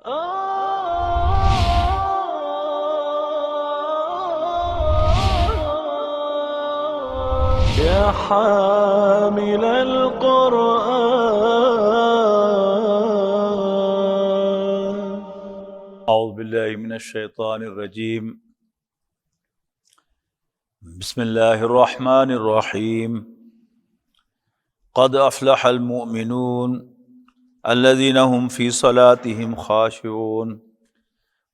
يا حامل القرآن. اعوذ باللہ من الشیطان الرجیم. بسم اللہ الرحمن الرحیم. قد افلح المؤمنون الذين هم في صلاتهم خاشعون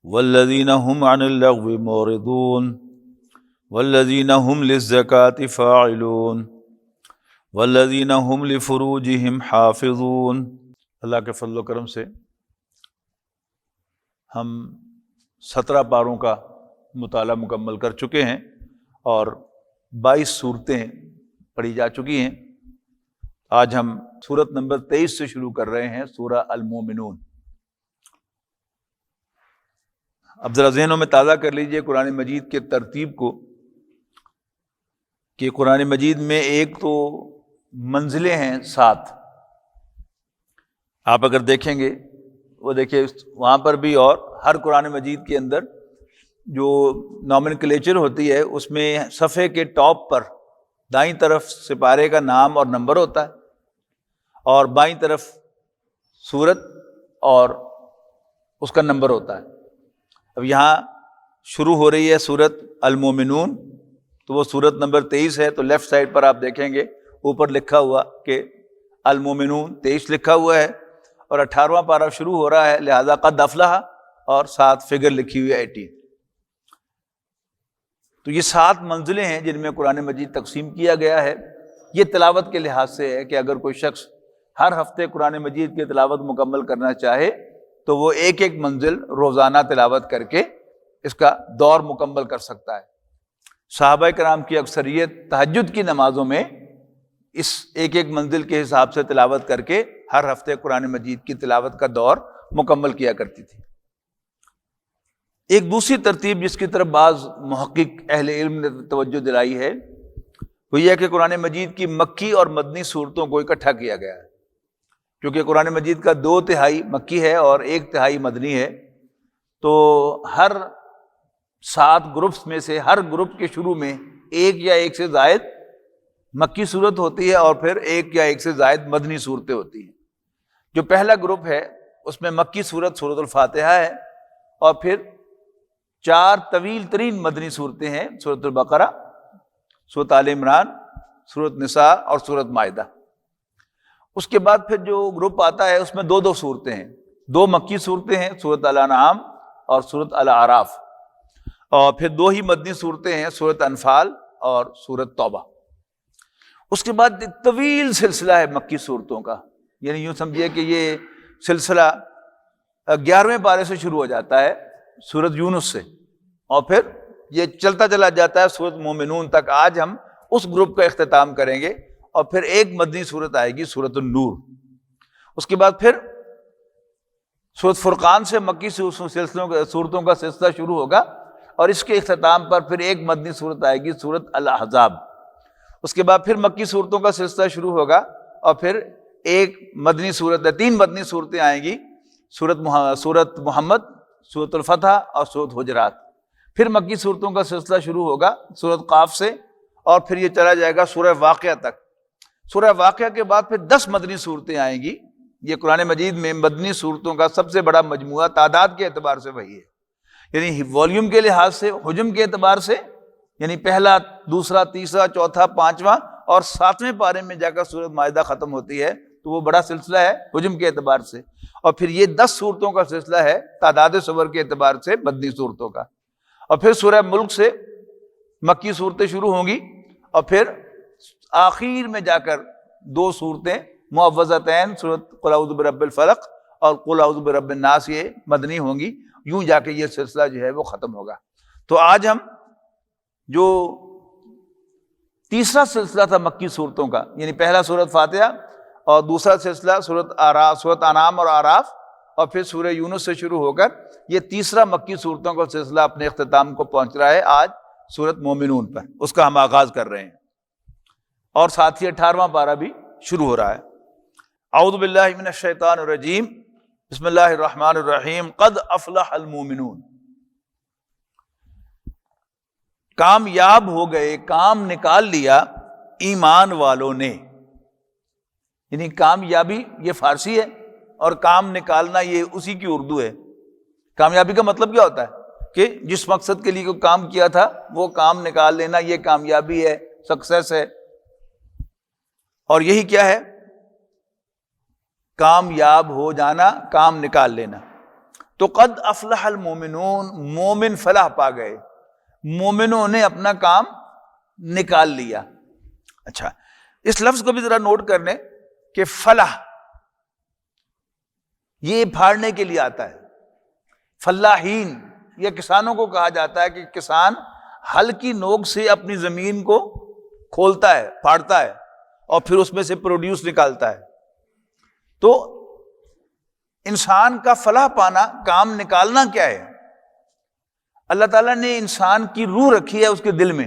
والذين هم عن اللغو معرضون والذين هم للزكاة فاعلون والذين هم لفروجهم حافظون. اللہ کے فضل و کرم سے ہم 17 پاروں کا مطالعہ مکمل کر چکے ہیں اور 22 صورتیں پڑھی جا چکی ہیں. آج ہم سورت نمبر 23 سے شروع کر رہے ہیں، سورہ المومنون. اب ذرا ذہنوں میں تازہ کر لیجئے قرآن مجید کے ترتیب کو، کہ قرآن مجید میں ایک تو منزلیں ہیں 7. آپ اگر دیکھیں گے وہ دیکھیں وہاں پر بھی، اور ہر قرآن مجید کے اندر جو نومنکلیچر ہوتی ہے اس میں صفحے کے ٹاپ پر دائیں طرف سپارے کا نام اور نمبر ہوتا ہے، اور بائیں طرف سورت اور اس کا نمبر ہوتا ہے. اب یہاں شروع ہو رہی ہے سورت المومنون، تو وہ سورت نمبر 23 ہے. تو لیفٹ سائڈ پر آپ دیکھیں گے اوپر لکھا ہوا کہ المومنون 23 لکھا ہوا ہے، اور 18واں پارہ شروع ہو رہا ہے، لہذا قد افلح، اور 7 فگر لکھی ہوئی ہے 18. تو یہ 7 منزلیں ہیں جن میں قرآن مجید تقسیم کیا گیا ہے. یہ تلاوت کے لحاظ سے ہے کہ اگر کوئی شخص ہر ہفتے قرآن مجید کی تلاوت مکمل کرنا چاہے تو وہ ایک ایک منزل روزانہ تلاوت کر کے اس کا دور مکمل کر سکتا ہے. صحابہ کرام کی اکثریت تہجد کی نمازوں میں اس ایک ایک منزل کے حساب سے تلاوت کر کے ہر ہفتے قرآن مجید کی تلاوت کا دور مکمل کیا کرتی تھی. ایک دوسری ترتیب جس کی طرف بعض محقق اہل علم نے توجہ دلائی ہے وہ یہ ہے کہ قرآن مجید کی مکی اور مدنی صورتوں کو اکٹھا کیا گیا ہے. کیونکہ قرآن مجید کا 2/3 مکی ہے اور 1/3 مدنی ہے، تو ہر 7 گروپس میں سے ہر گروپ کے شروع میں ایک یا ایک سے زائد مکی صورت ہوتی ہے، اور پھر ایک یا ایک سے زائد مدنی صورتیں ہوتی ہیں. جو پہلا گروپ ہے اس میں مکی صورت سورۃ الفاتحہ ہے، اور پھر 4 طویل ترین مدنی صورتیں ہیں، سورۃ البقرہ، سورۃ آل عمران، سورۃ نساء اور سورۃ مائدہ. اس کے بعد پھر جو گروپ آتا ہے اس میں 2 صورتیں ہیں، 2 مکی صورتیں ہیں، سورۃ الانعام اور سورۃ الاعراف، اور پھر 2 ہی مدنی صورتیں ہیں، سورۃ انفال اور سورۃ توبہ. اس کے بعد ایک طویل سلسلہ ہے مکی صورتوں کا، یعنی یوں سمجھیے کہ یہ سلسلہ 11ویں پارے سے شروع ہو جاتا ہے سورۃ یونس سے، اور پھر یہ چلتا چلا جاتا ہے سورۃ مومنون تک. آج ہم اس گروپ کا اختتام کریں گے، اور پھر ایک مدنی صورت آئے گی سورۃ النور. اس کے بعد پھر سورۃ فرقان سے مکی صورتوں کا سلسلہ شروع ہوگا، اور اس کے اختتام پر پھر ایک مدنی صورت آئے گی سورۃ الاحزاب. اس کے بعد پھر مکی صورتوں کا سلسلہ شروع ہوگا، اور پھر ایک مدنی صورت 3 مدنی صورتیں آئیں گی، سورۃ محمد، سورۃ الفتح اور سورۃ حجرات. پھر مکی صورتوں کا سلسلہ شروع ہوگا سورۃ قاف سے، اور پھر یہ چلا جائے گا سورہ واقعہ تک. سورہ واقعہ کے بعد پھر 10 مدنی صورتیں آئیں گی. یہ قرآن مجید میں مدنی صورتوں کا سب سے بڑا مجموعہ تعداد کے اعتبار سے وہی ہے، یعنی والیوم کے لحاظ سے، حجم کے اعتبار سے، یعنی پہلا، دوسرا، تیسرا، چوتھا، 5واں اور 7ویں پارے میں جا کر سورۃ مائدہ ختم ہوتی ہے، تو وہ بڑا سلسلہ ہے حجم کے اعتبار سے. اور پھر یہ 10 صورتوں کا سلسلہ ہے تعداد سور کے اعتبار سے مدنی صورتوں کا. اور پھر سورہ ملک سے مکی صورتیں شروع ہوں گی، اور پھر آخر میں جا کر 2 صورتیں معوذتین، سورۃ قل اعوذ برب الفلق اور قل اعوذ برب الناس، یہ مدنی ہوں گی. یوں جا کے یہ سلسلہ جو ہے وہ ختم ہوگا. تو آج ہم جو تیسرا سلسلہ تھا مکی صورتوں کا، یعنی پہلا سورۃ فاتحہ، اور دوسرا سلسلہ سورۃ انعام اور اعراف، اور پھر سورہ یونس سے شروع ہو کر یہ تیسرا مکی صورتوں کا سلسلہ اپنے اختتام کو پہنچ رہا ہے آج سورۃ مومنون پر. اس کا ہم آغاز کر رہے ہیں، اور ساتھ ہی 18واں پارہ بھی شروع ہو رہا ہے. اعوذ باللہ من الشیطان الرجیم، بسم اللہ الرحمن الرحیم، قد افلح المومنون، کامیاب ہو گئے، کام نکال لیا ایمان والوں نے. یعنی کامیابی یہ فارسی ہے اور کام نکالنا یہ اسی کی اردو ہے. کامیابی کا مطلب کیا ہوتا ہے کہ جس مقصد کے لیے کوئی کام کیا تھا وہ کام نکال لینا، یہ کامیابی ہے، سکسیس ہے. اور یہی کیا ہے؟ کامیاب ہو جانا، کام نکال لینا. تو قد افلح المومنون، مومن فلاح پا گئے، مومنوں نے اپنا کام نکال لیا. اچھا، اس لفظ کو بھی ذرا نوٹ کر لیں کہ فلاح یہ پھاڑنے کے لیے آتا ہے. فلاحین یہ کسانوں کو کہا جاتا ہے کہ کسان ہل کی نوک سے اپنی زمین کو کھولتا ہے، پھاڑتا ہے اور پھر اس میں سے پروڈیوس نکالتا ہے. تو انسان کا فلاح پانا، کام نکالنا کیا ہے؟ اللہ تعالیٰ نے انسان کی روح رکھی ہے اس کے دل میں،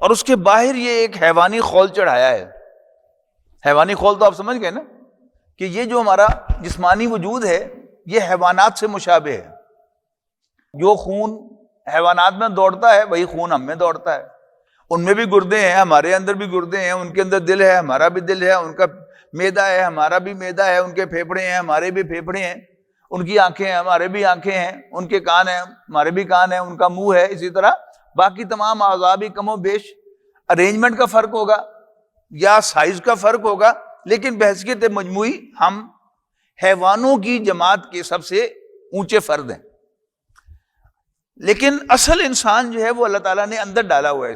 اور اس کے باہر یہ ایک حیوانی خول چڑھایا ہے. حیوانی خول تو آپ سمجھ گئے نا کہ یہ جو ہمارا جسمانی وجود ہے یہ حیوانات سے مشابہ ہے. جو خون حیوانات میں دوڑتا ہے وہی خون ہم میں دوڑتا ہے. ان میں بھی گردے ہیں، ہمارے اندر بھی گردے ہیں، ان کے اندر دل ہے، ہمارا بھی دل ہے، ان کا معدہ ہے، ہمارا بھی معدہ ہے، ان کے پھیپھڑے ہیں، ہمارے بھی پھیپھڑے ہیں، ان کی آنکھیں ہیں، ہمارے بھی آنکھیں ہیں، ان کے کان ہیں، ہمارے بھی کان ہیں، ان کا منہ ہے. اسی طرح باقی تمام اعضاء بھی کم و بیش ارینجمنٹ کا فرق ہوگا یا سائز کا فرق ہوگا، لیکن بحیثیت مجموعی ہم حیوانوں کی جماعت کے سب سے اونچے فرد ہیں. لیکن اصل انسان جو ہے وہ اللہ تعالیٰ نے اندر ڈالا ہوا ہے.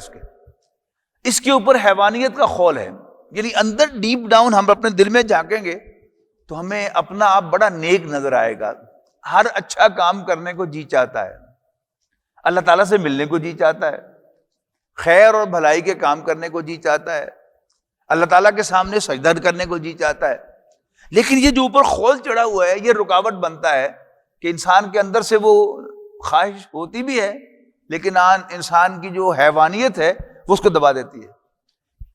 اس کے اوپر حیوانیت کا خول ہے. یعنی اندر ڈیپ ڈاؤن ہم اپنے دل میں جھانکیں گے تو ہمیں اپنا آپ بڑا نیک نظر آئے گا. ہر اچھا کام کرنے کو جی چاہتا ہے، اللہ تعالیٰ سے ملنے کو جی چاہتا ہے، خیر اور بھلائی کے کام کرنے کو جی چاہتا ہے، اللہ تعالیٰ کے سامنے سجدہ کرنے کو جی چاہتا ہے. لیکن یہ جو اوپر خول چڑھا ہوا ہے یہ رکاوٹ بنتا ہے کہ انسان کے اندر سے وہ خواہش ہوتی بھی ہے لیکن انسان کی جو حیوانیت ہے وہ اس کو دبا دیتی ہے.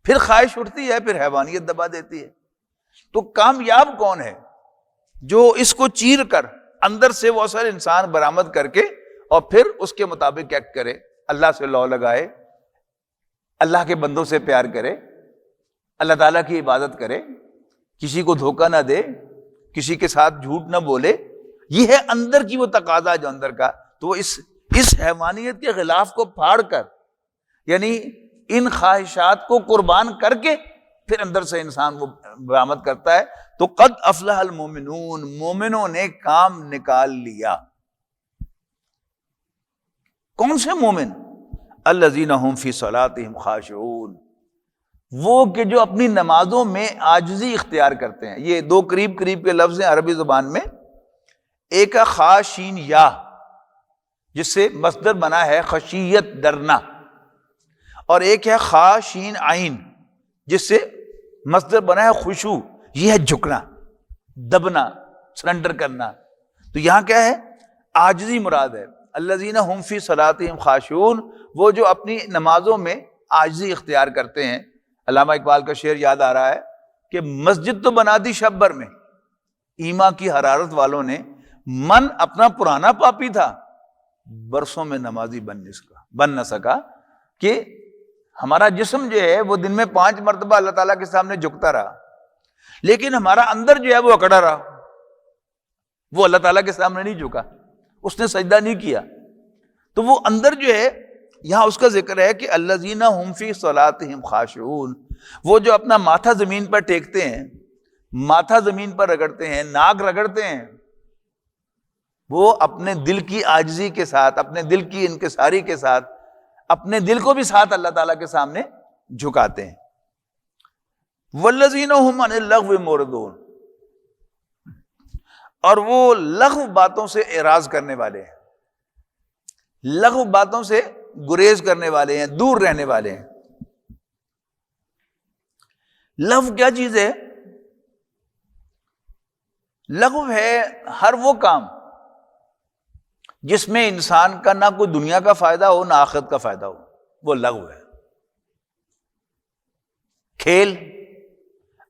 پھر خواہش اٹھتی ہے، پھر حیوانیت دبا دیتی ہے. تو کامیاب کون ہے؟ جو اس کو چیر کر اندر سے وہ اصل انسان برآمد کر کے اور پھر اس کے مطابق ایکٹ کرے، اللہ سے لو لگائے، اللہ کے بندوں سے پیار کرے، اللہ تعالیٰ کی عبادت کرے، کسی کو دھوکہ نہ دے، کسی کے ساتھ جھوٹ نہ بولے. یہ ہے اندر کی وہ تقاضا جو اندر کا. تو وہ اس حیوانیت کے خلاف کو پھاڑ کر، یعنی ان خواہشات کو قربان کر کے پھر اندر سے انسان وہ برآمد کرتا ہے. تو قد افلح المومنون، مومنوں نے کام نکال لیا. کون سے مومن؟ الذین هم فی صلاتهم خاشعون، وہ کہ جو اپنی نمازوں میں عاجزی اختیار کرتے ہیں. یہ دو قریب قریب کے لفظ ہیں عربی زبان میں. ایک ہے خاشین یا، جس سے مصدر بنا ہے خشیت، ڈرنا، اور ایک ہے خاشین عین جس سے مصدر بنا ہے خشوع، یہ ہے جھکنا، دبنا، سرنڈر کرنا. تو یہاں کیا ہے؟ عاجزی مراد ہے. الذین هم فی صلاتهم خاشعون، وہ جو اپنی نمازوں میں عاجزی اختیار کرتے ہیں. علامہ اقبال کا شعر یاد آ رہا ہے کہ مسجد تو بنا دی شب بھر میں، ایمان کی حرارت والوں نے، من اپنا پرانا پاپی تھا، برسوں میں نمازی بن نہ سکا. کہ ہمارا جسم جو ہے وہ دن میں 5 مرتبہ اللہ تعالیٰ کے سامنے جھکتا رہا، لیکن ہمارا اندر جو ہے وہ اکڑا رہا، وہ اللہ تعالیٰ کے سامنے نہیں جھکا، اس نے سجدہ نہیں کیا. تو وہ اندر جو ہے، یہاں اس کا ذکر ہے کہ الذین هم فی صلاتهم خاشعون، وہ جو اپنا ماتھا زمین پر ٹیکتے ہیں، ماتھا زمین پر رگڑتے ہیں، ناک رگڑتے ہیں، وہ اپنے دل کی عاجزی کے ساتھ، اپنے دل کی انکساری کے ساتھ، اپنے دل کو بھی ساتھ اللہ تعالیٰ کے سامنے جھکاتے ہیں. والذین هم عن اللغو معرضون، اور وہ لغو باتوں سے اعراض کرنے والے ہیں، لغو باتوں سے گریز کرنے والے ہیں، دور رہنے والے ہیں. لغو کیا چیز ہے؟ لغو ہے ہر وہ کام جس میں انسان کا نہ کوئی دنیا کا فائدہ ہو نہ آخرت کا فائدہ ہو، وہ لغو ہے. کھیل،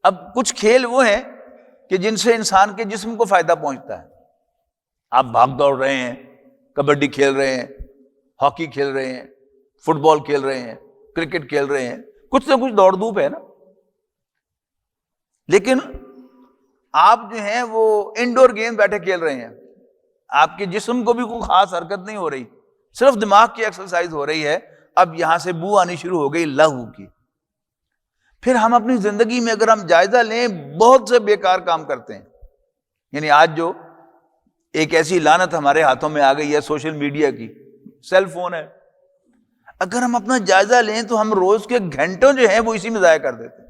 اب کچھ کھیل وہ ہیں کہ جن سے انسان کے جسم کو فائدہ پہنچتا ہے. آپ بھاگ دوڑ رہے ہیں، کبڈی کھیل رہے ہیں، ہاکی کھیل رہے ہیں، فٹ بال کھیل رہے ہیں، کرکٹ کھیل رہے ہیں، کچھ نہ کچھ دوڑ دھوپ ہے نا. لیکن آپ جو ہیں وہ انڈور گیم بیٹھے کھیل رہے ہیں، آپ کے جسم کو بھی کوئی خاص حرکت نہیں ہو رہی، صرف دماغ کی ایکسرسائز ہو رہی ہے. اب یہاں سے بو آنی شروع ہو گئی لہو کی. پھر ہم اپنی زندگی میں اگر ہم جائزہ لیں بہت سے بیکار کام کرتے ہیں. یعنی آج جو ایک ایسی لعنت ہمارے ہاتھوں میں آ گئی ہے سوشل میڈیا کی، سیل فون ہے، اگر ہم اپنا جائزہ لیں تو ہم روز کے گھنٹوں جو ہیں وہ اسی میں ضائع کر دیتے ہیں.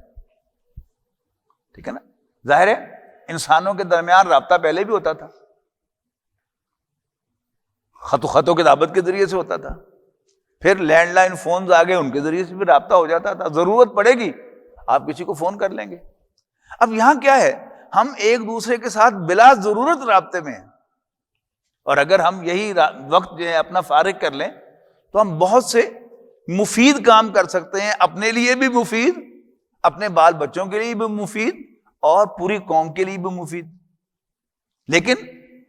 ٹھیک ہے نا. ظاہر ہے انسانوں کے درمیان رابطہ پہلے بھی ہوتا تھا، خط و کتابت کے ذریعے سے ہوتا تھا، پھر لینڈ لائن فونز آ گئے، ان کے ذریعے سے بھی رابطہ ہو جاتا تھا. ضرورت پڑے گی آپ کسی کو فون کر لیں گے. اب یہاں کیا ہے، ہم ایک دوسرے کے ساتھ بلا ضرورت رابطے میں ہیں. اور اگر ہم یہی وقت جو ہے اپنا فارغ کر لیں تو ہم بہت سے مفید کام کر سکتے ہیں، اپنے لیے بھی مفید، اپنے بال بچوں کے لیے بھی مفید، اور پوری قوم کے لیے بھی مفید. لیکن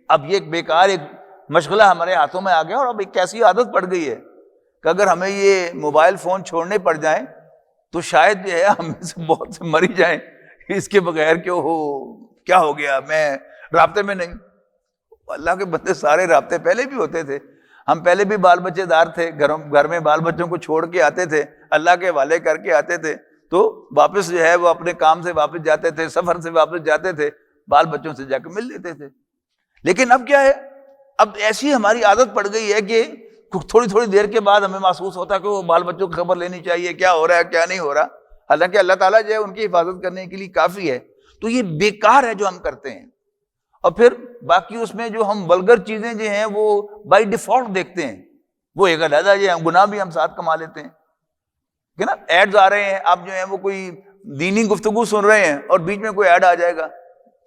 اب یہ ایک بیکار ایک مشغلہ ہمارے ہاتھوں میں آ گیا، اور اب ایک ایسی عادت پڑ گئی ہے کہ اگر ہمیں یہ موبائل فون چھوڑنے پڑ جائیں تو شاید جو ہے ہم میں سے بہت سے مری جائیں اس کے بغیر کہ ہو کیا ہو گیا، میں رابطے میں نہیں. اللہ کے بندے سارے رابطے پہلے بھی ہوتے تھے. ہم پہلے بھی بال بچے دار تھے، گھر میں بال بچوں کو چھوڑ کے آتے تھے، اللہ کے حوالے کر کے آتے تھے، تو واپس جو ہے وہ اپنے کام سے واپس جاتے تھے، سفر سے واپس جاتے تھے، بال بچوں سے جا کے مل لیتے تھے. لیکن اب کیا ہے، اب ایسی ہماری عادت پڑ گئی ہے کہ تھوڑی تھوڑی دیر کے بعد ہمیں محسوس ہوتا ہے کہ وہ بال بچوں کی خبر لینی چاہیے، کیا ہو رہا ہے کیا نہیں ہو رہا. حالانکہ اللہ تعالیٰ جو ہے ان کی حفاظت کرنے کے لیے کافی ہے. تو یہ بیکار ہے جو ہم کرتے ہیں. اور پھر باقی اس میں جو ہم ولگر چیزیں جو ہیں وہ بائی ڈیفالٹ دیکھتے ہیں، وہ ایک علیحدہ جو ہے گناہ بھی ہم ساتھ کما لیتے ہیں کہ نا. ایڈز آ رہے ہیں، آپ جو ہیں وہ کوئی دینی گفتگو سن رہے ہیں اور بیچ میں کوئی ایڈ آ جائے گا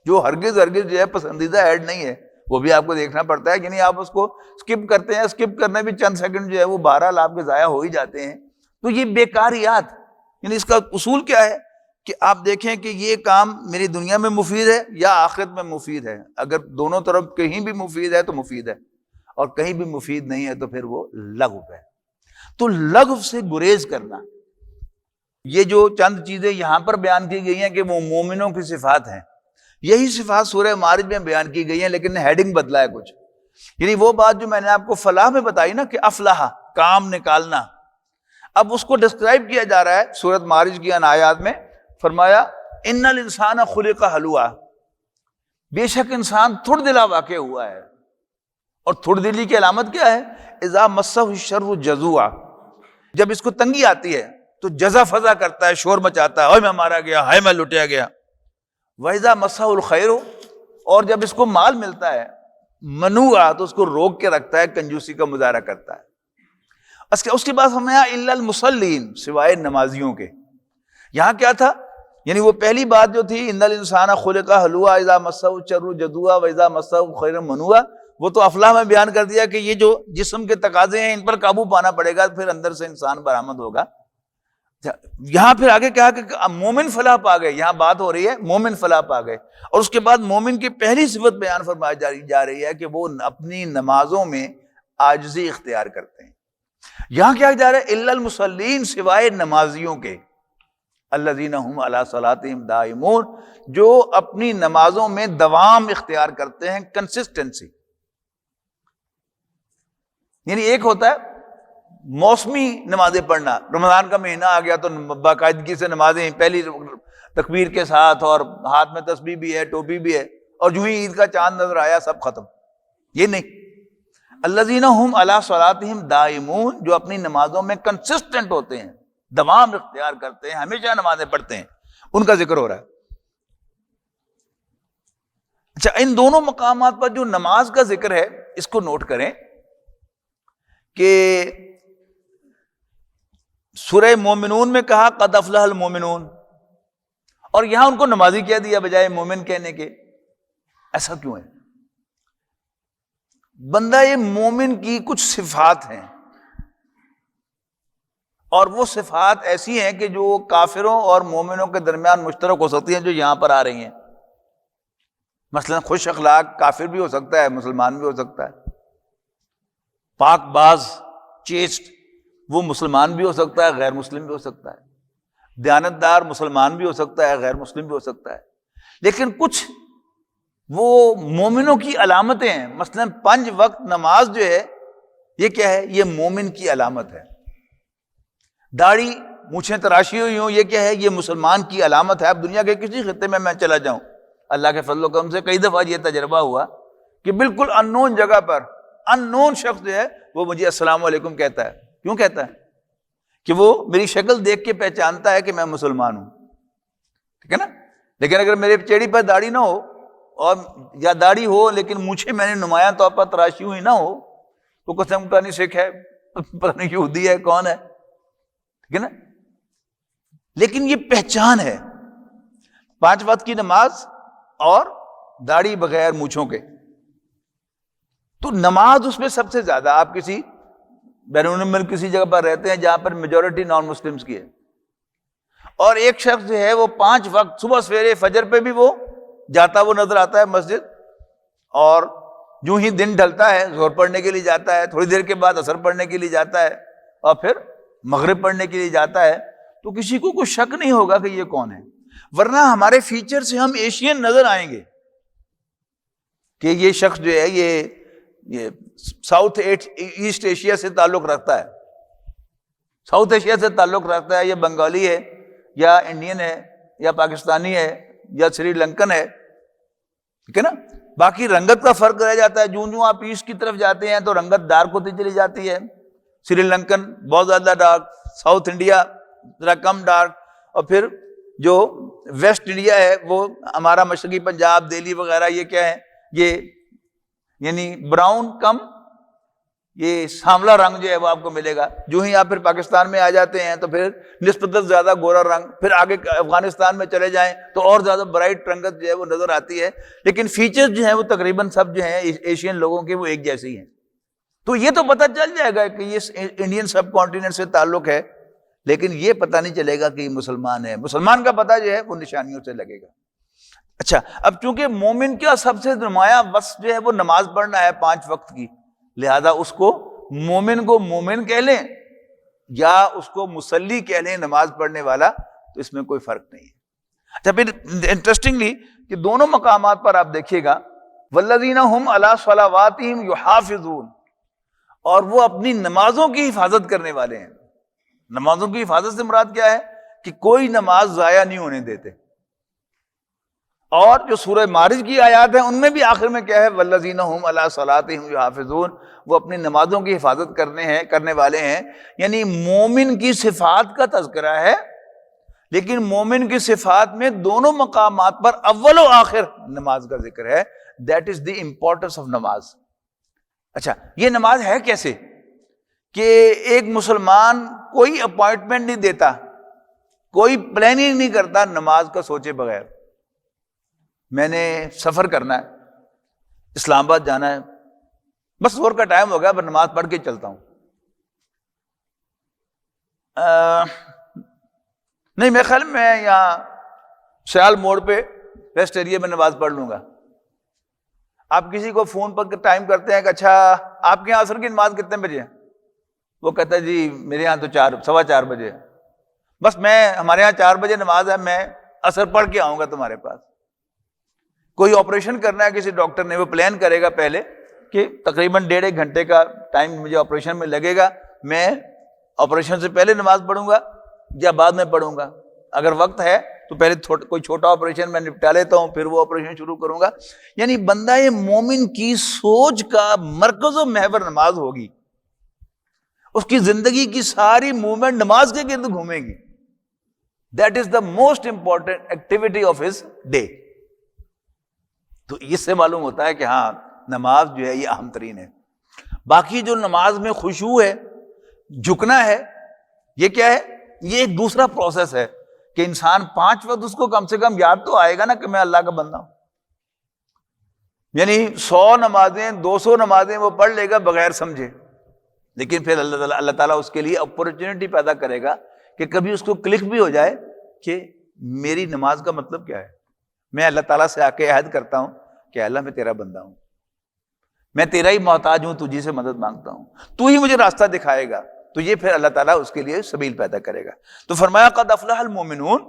جو ہرگز جو ہے پسندیدہ ایڈ نہیں ہے، وہ بھی آپ کو دیکھنا پڑتا ہے. یعنی آپ اس کو اسکپ کرتے ہیں، اسکپ کرنے بھی چند سیکنڈ جو ہے وہ بہرحال آپ کے ضائع ہو ہی جاتے ہیں. تو یہ بیکاریات، یعنی اس کا اصول کیا ہے کہ آپ دیکھیں کہ یہ کام میری دنیا میں مفید ہے یا آخرت میں مفید ہے. اگر دونوں طرف کہیں بھی مفید ہے تو مفید ہے، اور کہیں بھی مفید نہیں ہے تو پھر وہ لغو ہے. تو لغو سے گریز کرنا، یہ جو چند چیزیں یہاں پر بیان کی گئی ہیں کہ وہ مومنوں کی صفات ہیں، یہی صفات سورہ معارج میں بیان کی گئی ہیں، لیکن ہیڈنگ بدلا ہے کچھ. یعنی وہ بات جو میں نے آپ کو فلاح میں بتائی نا کہ افلاح کام نکالنا، اب اس کو ڈسکرائب کیا جا رہا ہے سورۃ معارج کی ان آیات میں. فرمایا ان الانسان خلق ہلوعا، بے شک انسان تھوڑ دلا واقع ہوا ہے. اور تھوڑ دلی کی علامت کیا ہے؟ اذا مسہ الشر جزوعا، جب اس کو تنگی آتی ہے تو جزا فضا کرتا ہے، شور مچاتا ہے، ہائے میں مارا گیا، ہائے میں لٹیا گیا. وَإِذَا مَسَّهُ الْخَيْرُ، اور جب اس کو مال ملتا ہے، منوعا، تو اس کو روک کے رکھتا ہے، کنجوسی کا مظاہرہ کرتا ہے. اس کے بعد ہمیں الا المصلین، سوائے نمازیوں کے. یہاں کیا تھا؟ یعنی وہ پہلی بات جو تھی ان الانسان خلق ہلوعا اذا مسہ الشر جزوعا واذا مسہ الخیر منوعا، وہ تو افلاح میں بیان کر دیا کہ یہ جو جسم کے تقاضے ہیں ان پر قابو پانا پڑے گا، پھر اندر سے انسان برآمد ہوگا. یہاں پھر آگے کہا کہ مومن فلاح پا گئے، یہاں بات ہو رہی ہے مومن فلاح پا گئے. اور اس کے بعد مومن کی پہلی صفت بیان فرمائی جا رہی ہے کہ وہ اپنی نمازوں میں عاجزی اختیار کرتے ہیں. یہاں کیا جا رہا ہے؟ الا المصلین، سوائے نمازیوں کے. الذین هم علی صلاتہم دائمون، جو اپنی نمازوں میں دوام اختیار کرتے ہیں، کنسسٹنسی. یعنی ایک ہوتا ہے موسمی نمازیں پڑھنا، رمضان کا مہینہ آ گیا تو باقاعدگی سے نمازیں پہلی تکبیر کے ساتھ، اور ہاتھ میں تسبیح بھی ہے، ٹوپی بھی ہے، اور جو ہی عید کا چاند نظر آیا سب ختم. یہ نہیں. الذین هم علی صلاتہم دائمون، جو اپنی نمازوں میں کنسسٹنٹ ہوتے ہیں، دوام اختیار کرتے ہیں، ہمیشہ نمازیں پڑھتے ہیں، ان کا ذکر ہو رہا ہے. اچھا، ان دونوں مقامات پر جو نماز کا ذکر ہے اس کو نوٹ کریں کہ سورہ مومنون میں کہا قد افلح المومنون، اور یہاں ان کو نمازی کہہ دیا بجائے مومن کہنے کے. ایسا کیوں ہے؟ بندہ یہ مومن کی کچھ صفات ہیں، اور وہ صفات ایسی ہیں کہ جو کافروں اور مومنوں کے درمیان مشترک ہو سکتی ہیں، جو یہاں پر آ رہی ہیں. مثلا خوش اخلاق کافر بھی ہو سکتا ہے، مسلمان بھی ہو سکتا ہے، پاک باز چیسٹ وہ مسلمان بھی ہو سکتا ہے، غیر مسلم بھی ہو سکتا ہے، دیانتدار مسلمان بھی ہو سکتا ہے، غیر مسلم بھی ہو سکتا ہے. لیکن کچھ وہ مومنوں کی علامتیں ہیں. مثلا 5 وقت نماز جو ہے یہ کیا ہے؟ یہ مومن کی علامت ہے. داڑھی مونچھیں تراشی ہوئی ہوں، یہ کیا ہے؟ یہ مسلمان کی علامت ہے. اب دنیا کے کسی خطے میں چلا جاؤں، اللہ کے فضل و کرم سے کئی دفعہ یہ تجربہ ہوا کہ بالکل اننون جگہ پر اننون شخص جو ہے وہ مجھے السلام علیکم کہتا ہے. کیوں کہتا ہے؟ کہ وہ میری شکل دیکھ کے پہچانتا ہے کہ میں مسلمان ہوں، ٹھیک ہے نا. لیکن اگر میرے چہرے پر داڑھی نہ ہو، اور یا داڑھی ہو لیکن مجھے میں نے نمایاں طور پر تراشی ہوئی نہ ہو، تو قسم پتہ نہیں سکھ ہے، پتہ نہیں یہودی ہے، کون ہے، ٹھیک ہے نا. لیکن یہ پہچان ہے 5 وقت کی نماز اور داڑھی بغیر مونچھوں کے. تو نماز اس میں سب سے زیادہ، آپ کسی بیرون ملک کسی جگہ پر رہتے ہیں جہاں پر میجورٹی نان مسلمس کی ہے، اور ایک شخص جو ہے وہ 5 وقت صبح سویرے فجر پہ بھی وہ جاتا وہ نظر آتا ہے مسجد، اور جو ہی دن ڈھلتا ہے ظہر پڑھنے کے لیے جاتا ہے، تھوڑی دیر کے بعد عصر پڑھنے کے لیے جاتا ہے، اور پھر مغرب پڑھنے کے لیے جاتا ہے، تو کسی کو کوئی شک نہیں ہوگا کہ یہ کون ہے. ورنہ ہمارے فیچر سے ہم ایشین نظر آئیں گے کہ یہ شخص جو ہے یہ ساؤتھ ایسٹ ایشیا سے تعلق رکھتا ہے، ساؤتھ ایشیا سے تعلق رکھتا ہے، یہ بنگالی ہے یا انڈین ہے یا پاکستانی ہے یا سری لنکن ہے، ٹھیک ہے نا. باقی رنگت کا فرق رہ جاتا ہے. جوں آپ ایسٹ کی طرف جاتے ہیں تو رنگت ڈارک ہوتی چلی جاتی ہے. سری لنکن بہت زیادہ ڈارک، ساؤتھ انڈیا ذرا کم ڈارک، اور پھر جو ویسٹ انڈیا ہے وہ ہمارا مشرقی پنجاب، دہلی وغیرہ، یہ کیا ہے؟ یہ یعنی براؤن کم یہ سانولا رنگ جو ہے وہ آپ کو ملے گا. جو ہی آپ پھر پاکستان میں آ جاتے ہیں تو پھر نسبتاً زیادہ گورا رنگ، پھر آگے افغانستان میں چلے جائیں تو اور زیادہ برائٹ رنگت جو ہے وہ نظر آتی ہے. لیکن فیچرز جو ہیں وہ تقریباً سب جو ہیں ایشین لوگوں کے وہ ایک جیسے ہی ہیں. تو یہ تو پتہ چل جائے گا کہ یہ انڈین سب کانٹیننٹ سے تعلق ہے، لیکن یہ پتہ نہیں چلے گا کہ یہ مسلمان ہے. مسلمان کا پتہ جو ہے وہ نشانیوں سے لگے گا. اچھا، اب چونکہ مومن کا سب سے نمایاں وصف جو ہے وہ نماز پڑھنا ہے 5 وقت کی، لہذا اس کو مومن کہہ لیں یا اس کو مصلی کہہ لیں، نماز پڑھنے والا، تو اس میں کوئی فرق نہیں ہے. اچھا، پھر انٹرسٹنگلی کہ دونوں مقامات پر آپ دیکھیے گا والذین ھم علی صلواتہم یحافظون، اور وہ اپنی نمازوں کی حفاظت کرنے والے ہیں. نمازوں کی حفاظت سے مراد کیا ہے؟ کہ کوئی نماز ضائع نہیں ہونے دیتے. اور جو سورہ معارج کی آیات ہیں ان میں بھی آخر میں کیا ہے؟ والذین ھم علی صلاتہم یحافظون، وہ اپنی نمازوں کی حفاظت کرنے والے ہیں. یعنی مومن کی صفات کا تذکرہ ہے، لیکن مومن کی صفات میں دونوں مقامات پر اول و آخر نماز کا ذکر ہے. That is the importance of نماز. اچھا، یہ نماز ہے کیسے؟ کہ ایک مسلمان کوئی اپوائنٹمنٹ نہیں دیتا، کوئی پلاننگ نہیں کرتا نماز کا سوچے بغیر. میں نے سفر کرنا ہے، اسلام آباد جانا ہے، بس ظہر کا ٹائم ہو گیا، پر نماز پڑھ کے چلتا ہوں. نہیں، میرے خیال میں یہاں سیال موڑ پہ ریسٹ ایریا میں نماز پڑھ لوں گا. آپ کسی کو فون پر ٹائم کرتے ہیں کہ اچھا آپ کے یہاں عصر کی نماز کتنے بجے ہے؟ وہ کہتا ہے جی میرے یہاں تو 4:15 بجے ہے. بس ہمارے یہاں 4 بجے نماز ہے، میں عصر پڑھ کے آؤں گا تمہارے پاس. کوئی آپریشن کرنا ہے کسی ڈاکٹر نے، وہ پلان کرے گا پہلے کہ تقریباً 1.5 گھنٹے کا ٹائم مجھے آپریشن میں لگے گا، میں آپریشن سے پہلے نماز پڑھوں گا یا بعد میں پڑھوں گا. اگر وقت ہے تو پہلے کوئی چھوٹا آپریشن میں نپٹا لیتا ہوں، پھر وہ آپریشن شروع کروں گا. یعنی بندہ مومن کی سوچ کا مرکز و محور نماز ہوگی. اس کی زندگی کی ساری موومنٹ نماز کے گرد گھومے گی. That is the most important activity of his day. تو اس سے معلوم ہوتا ہے کہ ہاں نماز جو ہے یہ اہم ترین ہے. باقی جو نماز میں خشوع ہے، جھکنا ہے، یہ کیا ہے؟ یہ ایک دوسرا پروسیس ہے کہ انسان 5 وقت اس کو کم سے کم یاد تو آئے گا نا کہ میں اللہ کا بندہ ہوں. یعنی 100 نمازیں 200 نمازیں وہ پڑھ لے گا بغیر سمجھے، لیکن پھر اللہ تعالیٰ اس کے لیے اپورچونٹی پیدا کرے گا کہ کبھی اس کو کلک بھی ہو جائے کہ میری نماز کا مطلب کیا ہے. میں اللہ تعالیٰ سے آ کے عہد کرتا ہوں کہ اللہ میں تیرا بندہ ہوں، میں تیرا ہی محتاج ہوں، تجھی سے مدد مانگتا ہوں، تو ہی مجھے راستہ دکھائے گا، تو یہ پھر اللہ تعالیٰ اس کے لیے سبیل پیدا کرے گا۔ تو فرمایا قد افلح المؤمنون،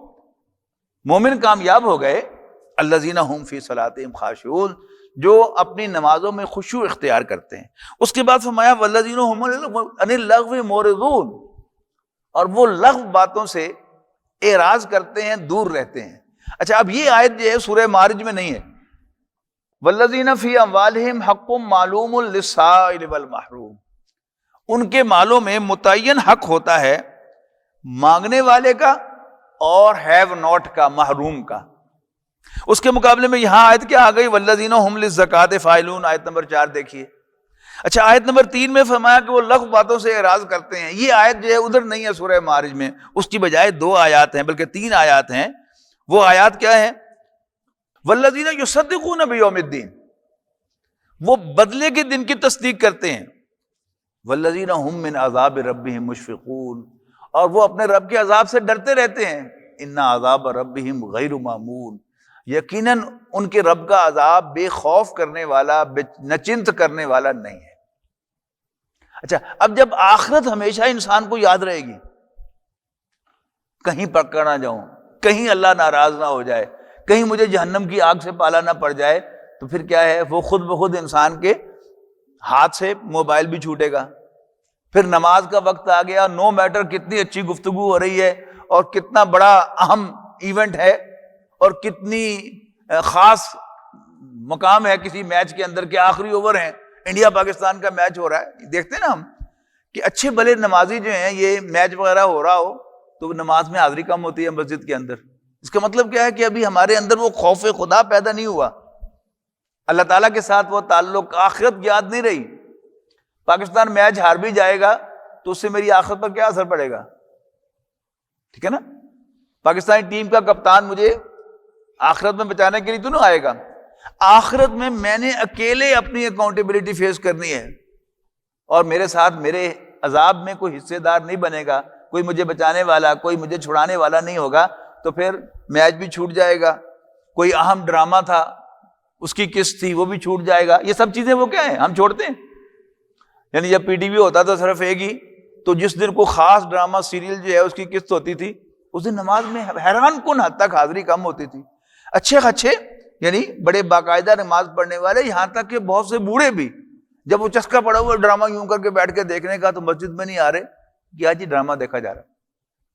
مومن کامیاب ہو گئے، الذین هم فی صلاتہم خاشعون، جو اپنی نمازوں میں خشوع اختیار کرتے ہیں۔ اس کے بعد فرمایا والذین هم عن اللغو معرضون، اور وہ لغو باتوں سے اعراض کرتے ہیں، دور رہتے ہیں۔ اچھا، اب یہ آیت جو ہے سورہ معارج میں نہیں ہے، والذین فی اموالہم حق معلوم للسائل والمحروم، ان کے مالوں میں متعین حق ہوتا ہے مانگنے والے کا اور ہیو ناٹ کا، محروم کا۔ اس کے مقابلے میں یہاں آیت کیا آ گئی؟ والذین هم للزکاۃ فاعلون، آیت نمبر 4 دیکھیے۔ اچھا، آیت نمبر 3 میں فرمایا کہ وہ لغو باتوں سے اعراض کرتے ہیں، یہ آیت جو ہے ادھر نہیں ہے سورہ معارج میں، اس کی بجائے 2 آیات ہیں، بلکہ 3 آیات ہیں۔ وہ آیات کیا ہیں؟ والذین یصدقون بیوم الدین، وہ بدلے کے دن کی تصدیق کرتے ہیں۔ والذین هم من عذاب ربهم مشفقون، اور وہ اپنے رب کے عذاب سے ڈرتے رہتے ہیں۔ ان عذاب ربهم غیر مامون، یقیناً ان کے رب کا عذاب بے خوف کرنے والا، بے نچنت کرنے والا نہیں ہے۔ اچھا، اب جب آخرت ہمیشہ انسان کو یاد رہے گی، کہیں پکڑ نہ جاؤں، کہیں اللہ ناراض نہ ہو جائے، کہیں مجھے جہنم کی آگ سے پالا نہ پڑ جائے، تو پھر کیا ہے؟ وہ خود بخود انسان کے ہاتھ سے موبائل بھی چھوٹے گا۔ پھر نماز کا وقت آ گیا، نو میٹر کتنی اچھی گفتگو ہو رہی ہے اور کتنا بڑا اہم ایونٹ ہے اور کتنی خاص مقام ہے کسی میچ کے اندر، کہ آخری اوور ہیں، انڈیا پاکستان کا میچ ہو رہا ہے۔ دیکھتے ہیں نا ہم کہ اچھے بھلے نمازی جو ہیں، یہ میچ وغیرہ ہو رہا ہو تو نماز میں حاضری کم ہوتی ہے مسجد کے اندر۔ اس کا مطلب کیا ہے؟ کہ ابھی ہمارے اندر وہ خوف خدا پیدا نہیں ہوا، اللہ تعالیٰ کے ساتھ وہ تعلق، آخرت یاد نہیں رہی۔ پاکستان میچ ہار بھی جائے گا تو اس سے میری آخرت پر کیا اثر پڑے گا؟ ٹھیک ہے نا؟ پاکستانی ٹیم کا کپتان مجھے آخرت میں بچانے کے لیے تو نہیں آئے گا، آخرت میں میں نے اکیلے اپنی اکاؤنٹیبلٹی فیس کرنی ہے، اور میرے ساتھ میرے عذاب میں کوئی حصے دار نہیں بنے گا، کوئی مجھے بچانے والا، کوئی مجھے چھڑانے والا نہیں ہوگا، تو پھر میچ بھی چھوٹ جائے گا۔ کوئی اہم ڈرامہ تھا، اس کی قسط تھی، وہ بھی چھوٹ جائے گا۔ یہ سب چیزیں وہ کیا ہیں؟ ہم چھوڑتے ہیں۔ یعنی جب پی ٹی وی ہوتا تھا صرف ایک ہی، تو جس دن کوئی خاص ڈرامہ سیریل جو ہے اس کی قسط ہوتی تھی، اس دن نماز میں حیران کن حد تک حاضری کم ہوتی تھی۔ اچھے یعنی بڑے باقاعدہ نماز پڑھنے والے، یہاں تک کہ بہت سے بوڑھے بھی، جب وہ چسکا پڑا ہوا ڈرامہ یوں کر کے بیٹھ کے دیکھنے کا، تو مسجد میں نہیں آ رہے کہ آج ڈرامہ دیکھا جا رہا،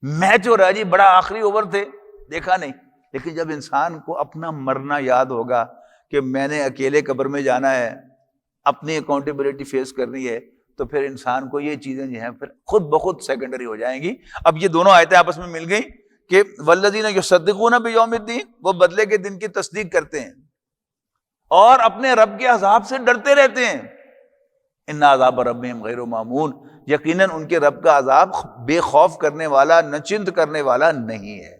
میچ ہو رہا ہے جی، بڑا آخری اوور تھے، دیکھا نہیں۔ لیکن جب انسان کو اپنا مرنا یاد ہوگا کہ میں نے اکیلے قبر میں جانا ہے، اپنی اکاؤنٹیبلٹی فیس کرنی ہے، تو پھر انسان کو یہ چیزیں جو ہیں پھر خود بخود سیکنڈری ہو جائیں گی۔ اب یہ دونوں آیتیں آپس میں مل گئیں کہ والذین یصدقون بیوم الدین، وہ بدلے کے دن کی تصدیق کرتے ہیں اور اپنے رب کے عذاب سے ڈرتے رہتے ہیں۔ ان عذاب ربہم غیر مامون، یقیناً ان کے رب کا عذاب بے خوف کرنے والا، نچند کرنے والا نہیں ہے۔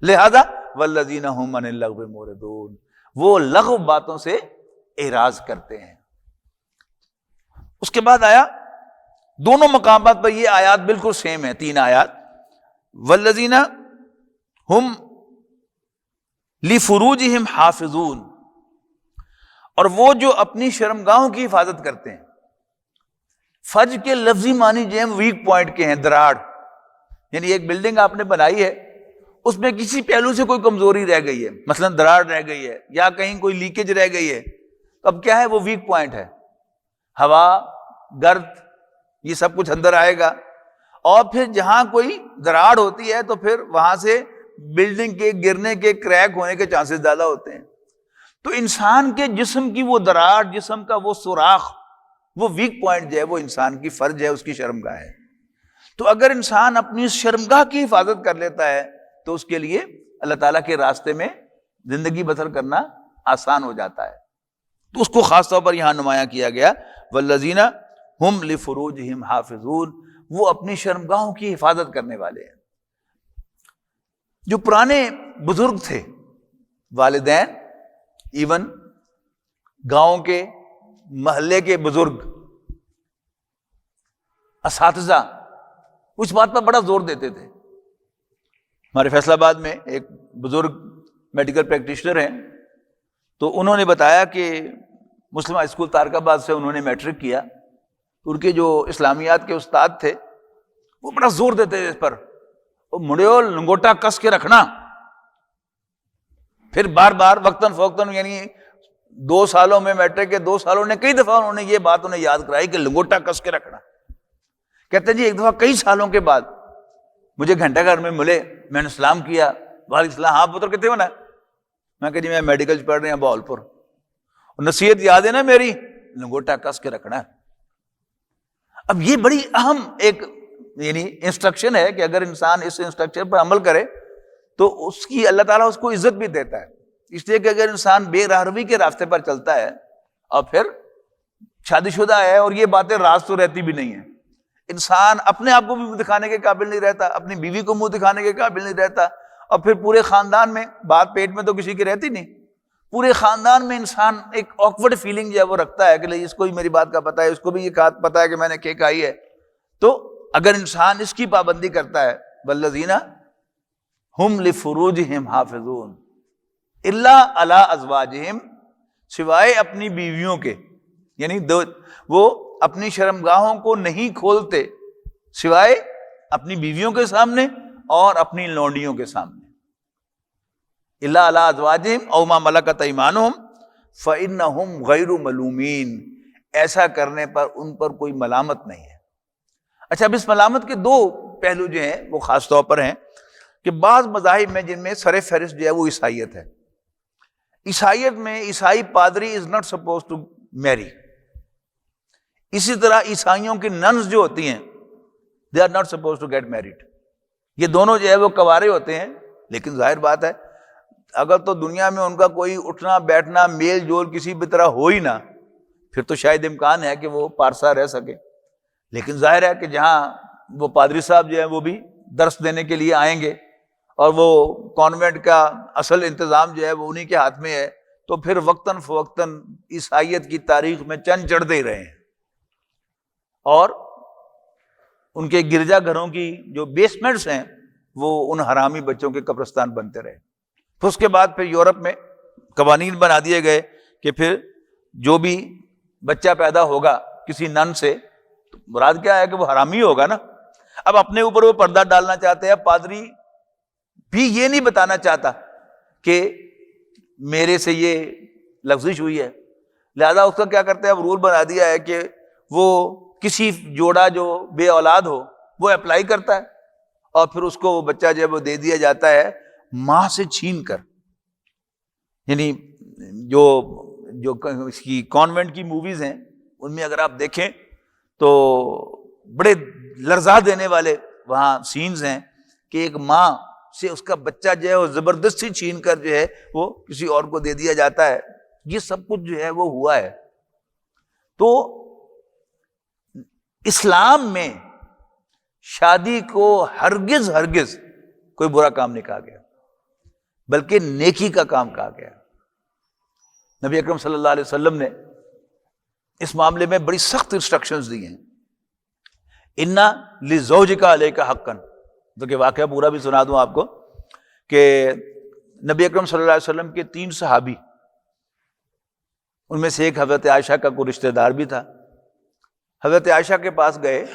لہذا والذین هم عن اللغو معرضون، وہ لغو باتوں سے اعراض کرتے ہیں۔ اس کے بعد آیا دونوں مقامات پر یہ آیات بالکل سیم ہیں، 3 آیات۔ والذین ہم لفروجہم حافظون، اور وہ جو اپنی شرمگاہوں کی حفاظت کرتے ہیں۔ فرج کے لفظی معنی جو ہیں ویک پوائنٹ کے ہیں، دراڑ، یعنی ایک بلڈنگ آپ نے بنائی ہے، اس میں کسی پہلو سے کوئی کمزوری رہ گئی ہے، مثلا دراڑ رہ گئی ہے یا کہیں کوئی لیکیج رہ گئی ہے، اب کیا ہے؟ وہ ویک پوائنٹ ہے۔ ہوا، گرد، یہ سب کچھ اندر آئے گا، اور پھر جہاں کوئی دراڑ ہوتی ہے تو پھر وہاں سے بلڈنگ کے گرنے کے، کریک ہونے کے چانسز زیادہ ہوتے ہیں۔ تو انسان کے جسم کی وہ دراڑ، جسم کا وہ سوراخ، وہ ویک پوائنٹ جو ہے وہ انسان کی فرج ہے، اس کی شرمگاہ ہے۔ تو اگر انسان اپنی شرمگاہ کی حفاظت کر لیتا ہے تو اس کے لیے اللہ تعالیٰ کے راستے میں زندگی بسر کرنا آسان ہو جاتا ہے۔ تو اس کو خاص طور پر یہاں نمایاں کیا گیا، والذین ہم لفروجہم حافظون، وہ اپنی شرمگاہوں کی حفاظت کرنے والے ہیں۔ جو پرانے بزرگ تھے، والدین، ایون گاؤں کے، محلے کے بزرگ، اساتذہ، اس بات پر بڑا زور دیتے تھے۔ ہمارے فیصل آباد میں ایک بزرگ میڈیکل پریکٹیشنر ہیں، تو انہوں نے بتایا کہ مسلم ہائی اسکول تارک آباد سے انہوں نے میٹرک کیا. ان کے جو اسلامیات کے استاد تھے وہ بڑا زور دیتے تھے اس پر، مڑیو لنگوٹا کس کے رکھنا. پھر بار بار وقتاً فوقتاً، یعنی 2 سالوں میں، میٹرک کے 2 سالوں نے کئی دفعہ انہوں نے یہ بات انہیں یاد کرائی کہ لنگوٹا کس کے رکھنا. کہتے ہیں جی ایک دفعہ کئی سالوں کے بعد مجھے گھنٹہ گھر میں ملے، میں نے سلام کیا، وعلیکم السلام، ہاں پتر کتنے ہونا ہے؟ میں کہ جی میں میڈیکل پڑھ رہے ہیں بہاولپور. نصیحت یاد ہے نا میری، لنگوٹا کس کے رکھنا ہے. اب یہ بڑی اہم ایک یعنی انسٹرکشن ہے کہ اگر انسان اس انسٹرکشن پر عمل کرے تو اس کی اللہ تعالیٰ اس کو عزت بھی دیتا ہے. اس لیے کہ اگر انسان بے راہروی کے راستے پر چلتا ہے اور پھر شادی شدہ ہے اور یہ باتیں راز تو رہتی بھی نہیں ہیں، انسان اپنے آپ کو بھی منہ دکھانے کے قابل نہیں رہتا، اپنی بیوی کو منہ دکھانے کے قابل نہیں رہتا، اور پھر پورے خاندان میں، بات پیٹ میں تو کسی کی رہتی نہیں، پورے خاندان میں انسان ایک آکورڈ فیلنگ جو ہے وہ رکھتا ہے کہ اس کو بھی میری بات کا پتہ ہے، اس کو بھی یہ پتہ ہے کہ میں نے کیک آئی ہے. تو اگر انسان اس کی پابندی کرتا ہے، والذین ہم لفروجہم حافظون الا علی ازواجہم، سوائے اپنی بیویوں کے، یعنی وہ اپنی شرمگاہوں کو نہیں کھولتے سوائے اپنی بیویوں کے سامنے اور اپنی لونڈیوں کے سامنے. الا علی ازواجہم او ما ملکت ایمانہم فانہم غیر ملومین، ایسا کرنے پر ان پر کوئی ملامت نہیں ہے. اچھا، اب اس ملامت کے 2 پہلو جو ہیں وہ خاص طور پر ہیں کہ بعض مذاہب میں، جن میں سر فہرست جو ہے وہ عیسائیت ہے، عیسائیت میں عیسائی پادری is not supposed to marry. اسی طرح عیسائیوں کی ننز جو ہوتی ہیں they are not supposed to get married. یہ دونوں جو ہے وہ کوارے ہوتے ہیں، لیکن ظاہر بات ہے اگر تو دنیا میں ان کا کوئی اٹھنا بیٹھنا میل جول کسی بھی طرح ہو ہی نہ، پھر تو شاید امکان ہے کہ وہ پارسا رہ سکے. لیکن ظاہر ہے کہ جہاں وہ پادری صاحب جو ہیں وہ بھی درس دینے کے لیے آئیں گے اور وہ کانوینٹ کا اصل انتظام جو ہے وہ انہی کے ہاتھ میں ہے، تو پھر وقتاً فوقتاً عیسائیت کی تاریخ میں چند چڑھتے ہی رہے ہیں، اور ان کے گرجا گھروں کی جو بیسمنٹس ہیں وہ ان حرامی بچوں کے قبرستان بنتے رہے. پھر اس کے بعد پھر یورپ میں قوانین بنا دیے گئے کہ پھر جو بھی بچہ پیدا ہوگا کسی نن سے، تو مراد کیا ہے کہ وہ حرامی ہوگا نا. اب اپنے اوپر وہ پردہ ڈالنا چاہتے ہیں، پادری بھی یہ نہیں بتانا چاہتا کہ میرے سے یہ لفزش ہوئی ہے، لہذا اس کا کیا کرتے ہیں، اب رول بنا دیا ہے کہ وہ کسی جوڑا جو بے اولاد ہو وہ اپلائی کرتا ہے اور پھر اس کو وہ بچہ جو ہے وہ دے دیا جاتا ہے ماں سے چھین کر. یعنی جو اس کی کانوینٹ کی موویز ہیں ان میں اگر آپ دیکھیں تو بڑے لرزا دینے والے وہاں سینز ہیں کہ ایک ماں سے اس کا بچہ جو ہے وہ زبردستی چھین کر جو ہے وہ کسی اور کو دے دیا جاتا ہے. یہ سب کچھ جو ہے وہ ہوا ہے. تو اسلام میں شادی کو ہرگز کوئی برا کام نہیں کہا گیا، بلکہ نیکی کا کام کہا گیا. نبی اکرم صلی اللہ علیہ وسلم نے اس معاملے میں بڑی سخت انسٹرکشنز دی ہیں. اِنَّ لِزَوْجِكَ عَلَيْكَ حَقًّا، تو کہ واقعہ پورا بھی سنا دوں آپ کو کہ نبی اکرم صلی اللہ علیہ وسلم کے 3 صحابی، ان میں سے ایک حضرت عائشہ کا کوئی رشتہ دار بھی تھا. حضرت عائشہ کے پاس گئے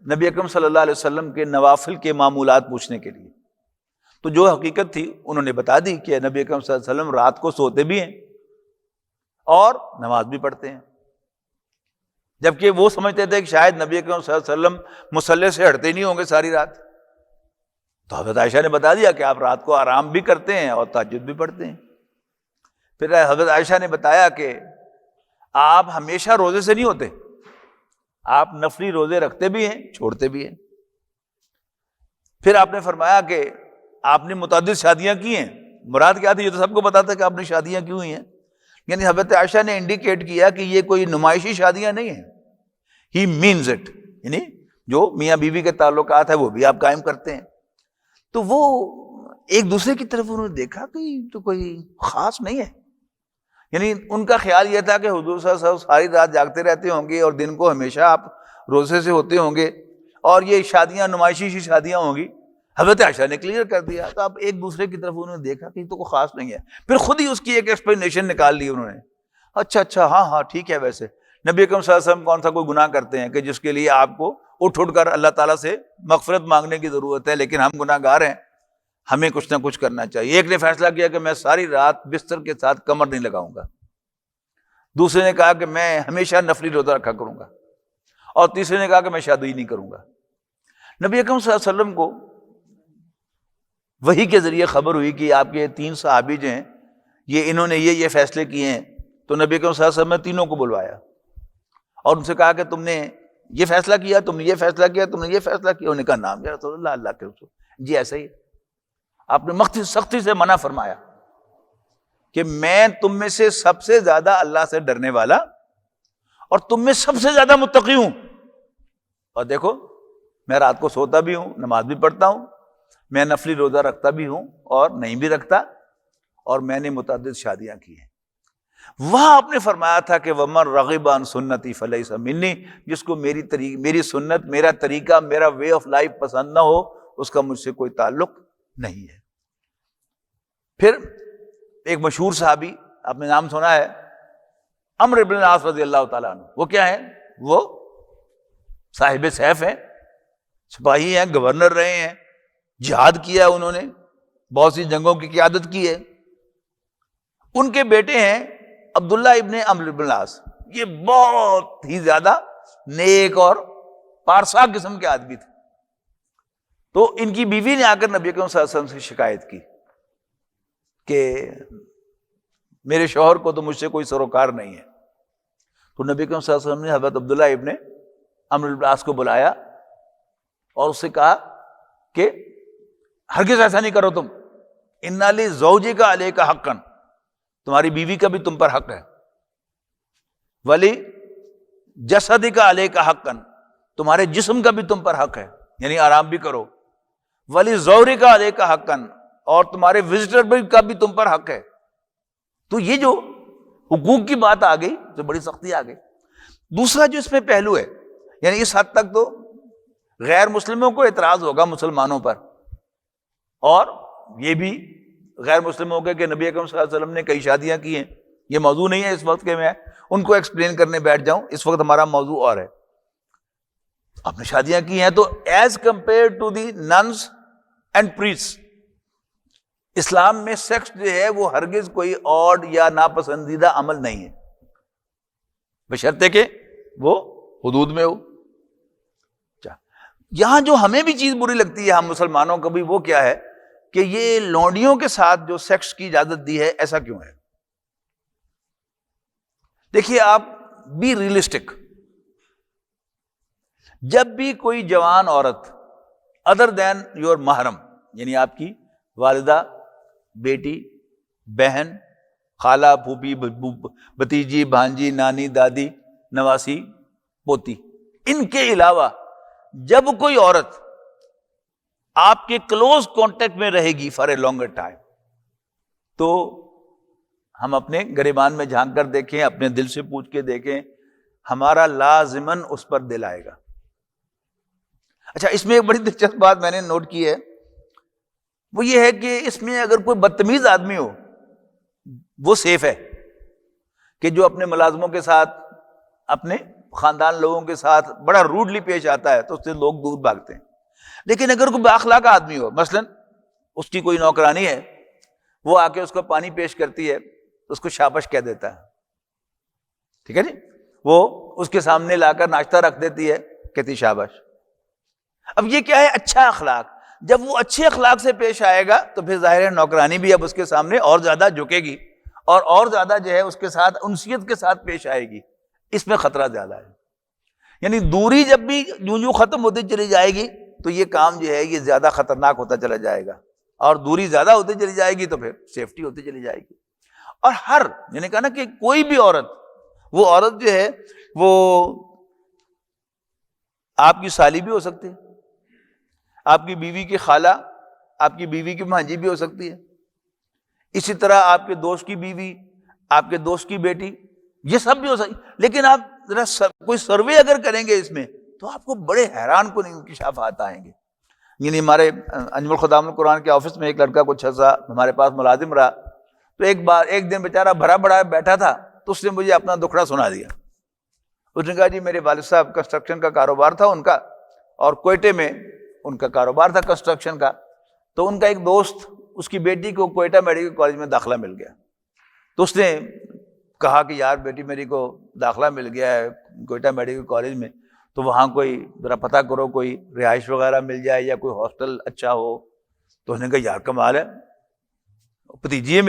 نبی اکرم صلی اللہ علیہ وسلم کے نوافل کے معمولات پوچھنے کے لیے. تو جو حقیقت تھی انہوں نے بتا دی کہ نبی اکرم صلی اللہ علیہ وسلم رات کو سوتے بھی ہیں اور نماز بھی پڑھتے ہیں، جبکہ وہ سمجھتے تھے کہ شاید نبی اکرم صلی اللہ علیہ وسلم مصلی سے ہٹتے نہیں ہوں گے ساری رات. تو حضرت عائشہ نے بتا دیا کہ آپ رات کو آرام بھی کرتے ہیں اور تہجد بھی پڑھتے ہیں. پھر حضرت عائشہ نے بتایا کہ آپ ہمیشہ روزے سے نہیں ہوتے، آپ نفلی روزے رکھتے بھی ہیں چھوڑتے بھی ہیں. پھر آپ نے فرمایا کہ آپ نے متعدد شادیاں کی ہیں. مراد کیا تھی؟ یہ تو سب کو پتا تھا کہ آپ نے شادیاں کی ہوئی ہیں. یعنی حضرت عائشہ نے انڈیکیٹ کیا کہ یہ کوئی نمائشی شادیاں نہیں ہیں. ہی مینز اٹ، یعنی جو میاں بیوی کے تعلقات ہیں وہ بھی آپ قائم کرتے ہیں. تو وہ ایک دوسرے کی طرف انہوں نے دیکھا کہ تو کوئی خاص نہیں ہے. یعنی ان کا خیال یہ تھا کہ حضور صلی اللہ علیہ وسلم ساری رات جاگتے رہتے ہوں گے اور دن کو ہمیشہ آپ روزے سے ہوتے ہوں گے اور یہ شادیاں نمائشی سی شادیاں ہوں گی. حضرت عائشہ نے کلیئر کر دیا. تو اب ایک دوسرے کی طرف انہوں نے دیکھا کہ یہ تو کوئی خاص نہیں ہے. پھر خود ہی اس کی ایک ایکسپلینیشن نکال لی انہوں نے. اچھا ہاں ٹھیک ہے. ویسے نبی اکرم صلی اللہ علیہ وسلم کون سا کوئی گناہ کرتے ہیں کہ جس کے لیے آپ کو اٹھ کر اللہ تعالیٰ سے مغفرت مانگنے کی ضرورت ہے, لیکن ہم گناہ گار ہیں, ہمیں کچھ نہ کچھ کرنا چاہیے. ایک نے فیصلہ کیا کہ میں ساری رات بستر کے ساتھ کمر نہیں لگاؤں گا, دوسرے نے کہا کہ میں ہمیشہ نفلی روزہ رکھا کروں گا, اور تیسرے نے کہا کہ میں شادی نہیں کروں گا. نبی اکرم صلی اللہ علیہ وسلم کو وحی کے ذریعے خبر ہوئی کہ آپ کے 3 صحابی جو ہیں انہوں نے یہ فیصلے کیے ہیں. تو نبی اکرم صلی اللہ علیہ وسلم نے تینوں کو بلوایا اور ان سے کہا کہ تم نے یہ فیصلہ کیا, تم نے یہ فیصلہ کیا, تم نے یہ فیصلہ کیا. انہوں نے کہا نام یا رسول اللہ, اللہ کے رسول. جی ایسا ہی. آپ نے سختی سے منع فرمایا کہ میں تم میں سے سب سے زیادہ اللہ سے ڈرنے والا اور تم میں سب سے زیادہ متقی ہوں. اور دیکھو میں رات کو سوتا بھی ہوں, نماز بھی پڑھتا ہوں, میں نفلی روزہ رکھتا بھی ہوں اور نہیں بھی رکھتا, اور میں نے متعدد شادیاں کی ہیں. وہاں آپ نے فرمایا تھا کہ وَمَن رَغِبَ عَن سُنَّتِي فَلَيْسَ مِنِّی, جس کو میری سنت, میرا طریقہ, میرا وے آف لائف پسند نہ ہو, اس کا مجھ سے کوئی تعلق نہیں ہے. پھر ایک مشہور صحابی, آپ نے نام سنا ہے, عمرو بن العاص رضی اللہ تعالیٰ عنہ. وہ کیا ہے؟ وہ صاحب سیف ہیں, سپاہی ہیں, گورنر رہے ہیں, جہاد کیا انہوں نے, بہت سی جنگوں کی قیادت کی ہے. ان کے بیٹے ہیں عبداللہ ابن عمرو بن العاص. یہ بہت ہی زیادہ نیک اور پارسا قسم کے آدمی تھے. تو ان کی بیوی نے آ کر نبی اکرم صلی اللہ علیہ وسلم سے شکایت کی کہ میرے شوہر کو تو مجھ سے کوئی سروکار نہیں ہے. تو نبی اکرم صلی اللہ علیہ وسلم نے حضرت عبداللہ ابن عمرو بن العاص کو بلایا اور اس سے کہا کہ ہرگز ایسا نہیں کرو تم, ان لزوجک علیک حقا, تمہاری بیوی کا بھی تم پر حق ہے, ولی جسدک علیک حقا, تمہارے جسم کا بھی تم پر حق ہے, یعنی آرام بھی کرو, ولی زورک علیک حقا, اور تمہارے وزٹر کا بھی تم پر حق ہے. تو یہ جو حقوق کی بات آ گئی تو بڑی سختی آ گئی. دوسرا جو اس میں پہلو ہے, یعنی اس حد تک تو غیر مسلموں کو اعتراض ہوگا مسلمانوں پر, اور یہ بھی غیر مسلموں کے کہ نبی اکرم صلی اللہ علیہ وسلم نے کئی شادیاں کی ہیں. یہ موضوع نہیں ہے اس وقت کہ میں ان کو ایکسپلین کرنے بیٹھ جاؤں, اس وقت ہمارا موضوع اور ہے. آپ نے شادیاں کی ہیں تو as compare to the nuns and priest, Islam میں سیکس جو ہے وہ ہرگز کوئی آڈ یا ناپسندیدہ عمل نہیں ہے, بشرطے کہ وہ حدود میں ہو. یہاں جو ہمیں بھی چیز بری لگتی ہے ہم مسلمانوں کو بھی, وہ کیا ہے کہ یہ لونڈیوں کے ساتھ جو سیکس کی اجازت دی ہے, ایسا کیوں ہے؟ دیکھیے آپ بی ریئلسٹک, جب بھی کوئی جوان عورت ادر دین یور محرم, یعنی آپ کی والدہ, بیٹی, بہن, خالہ, پھوپھی, بھتیجی, بھانجی, نانی, دادی, نواسی, پوتی, ان کے علاوہ جب کوئی عورت آپ کے کلوز کانٹیکٹ میں رہے گی فار اے لانگر ٹائم, تو ہم اپنے گریبان میں جھانک کر دیکھیں, اپنے دل سے پوچھ کے دیکھیں, ہمارا لازماً اس پر دل آئے گا. اچھا, اس میں ایک بڑی دلچسپ بات میں نے نوٹ کی ہے, وہ یہ ہے کہ اس میں اگر کوئی بدتمیز آدمی ہو وہ سیف ہے, کہ جو اپنے ملازموں کے ساتھ, اپنے خاندان لوگوں کے ساتھ بڑا روڈلی پیش آتا ہے تو اس سے لوگ دور بھاگتے ہیں. لیکن اگر کوئی بااخلاق آدمی ہو, مثلا اس کی کوئی نوکرانی ہے, وہ آ کے اس کو پانی پیش کرتی ہے تو اس کو شاباش کہہ دیتا ہے, ٹھیک ہے جی, وہ اس کے سامنے لا کر ناشتہ رکھ دیتی ہے, کہتی شاباش. اب یہ کیا ہے؟ اچھا اخلاق. جب وہ اچھے اخلاق سے پیش آئے گا تو پھر ظاہر ہے نوکرانی بھی اب اس کے سامنے اور زیادہ جھکے گی اور زیادہ جو ہے اس کے ساتھ انسیت کے ساتھ پیش آئے گی. اس میں خطرہ زیادہ ہے. یعنی دوری جب بھی یوں ختم ہوتی چلی جائے گی تو یہ کام جو ہے یہ زیادہ خطرناک ہوتا چلا جائے گا, اور دوری زیادہ ہوتی چلی جائے گی تو پھر سیفٹی ہوتی چلی جائے گی. اور میں نے کہا نا کہ کوئی بھی عورت, وہ عورت جو ہے وہ آپ کی سالی بھی ہو سکتی ہے, آپ کی بیوی کی خالہ, آپ کی بیوی کی بھانجی بھی ہو سکتی ہے, اسی طرح آپ کے دوست کی بیوی, آپ کے دوست کی بیٹی, یہ سب بھی ہو سکتی. لیکن آپ ذرا کوئی سروے اگر کریں گے اس میں تو آپ کو بڑے حیران کن انکشافات آئیں گے. یعنی ہمارے انجمن خدام القرآن کے آفس میں ایک لڑکا کچھ عرصہ ہمارے پاس ملازم رہا، تو ایک دن بیچارہ بھرا بڑا بیٹھا تھا، تو اس نے مجھے اپنا دکھڑا سنا دیا۔ اس نے کہا جی میرے والد صاحب کنسٹرکشن کا کاروبار تھا ان کا، اور کوئٹے میں ان کا کاروبار تھا کنسٹرکشن کا، تو ان کا ایک دوست اس کی بیٹی کو کوئٹہ میڈیکل کالج میں داخلہ مل گیا، تو اس نے کہا کہ یار بیٹی میری کو داخلہ مل گیا ہے کوئٹہ میڈیکل کالج میں، تو وہاں کوئی ذرا پتہ کرو کوئی رہائش وغیرہ مل جائے یا کوئی ہاسٹل اچھا ہو۔ تو اس نے کہا یار کمال ہے، بھتیجی ہے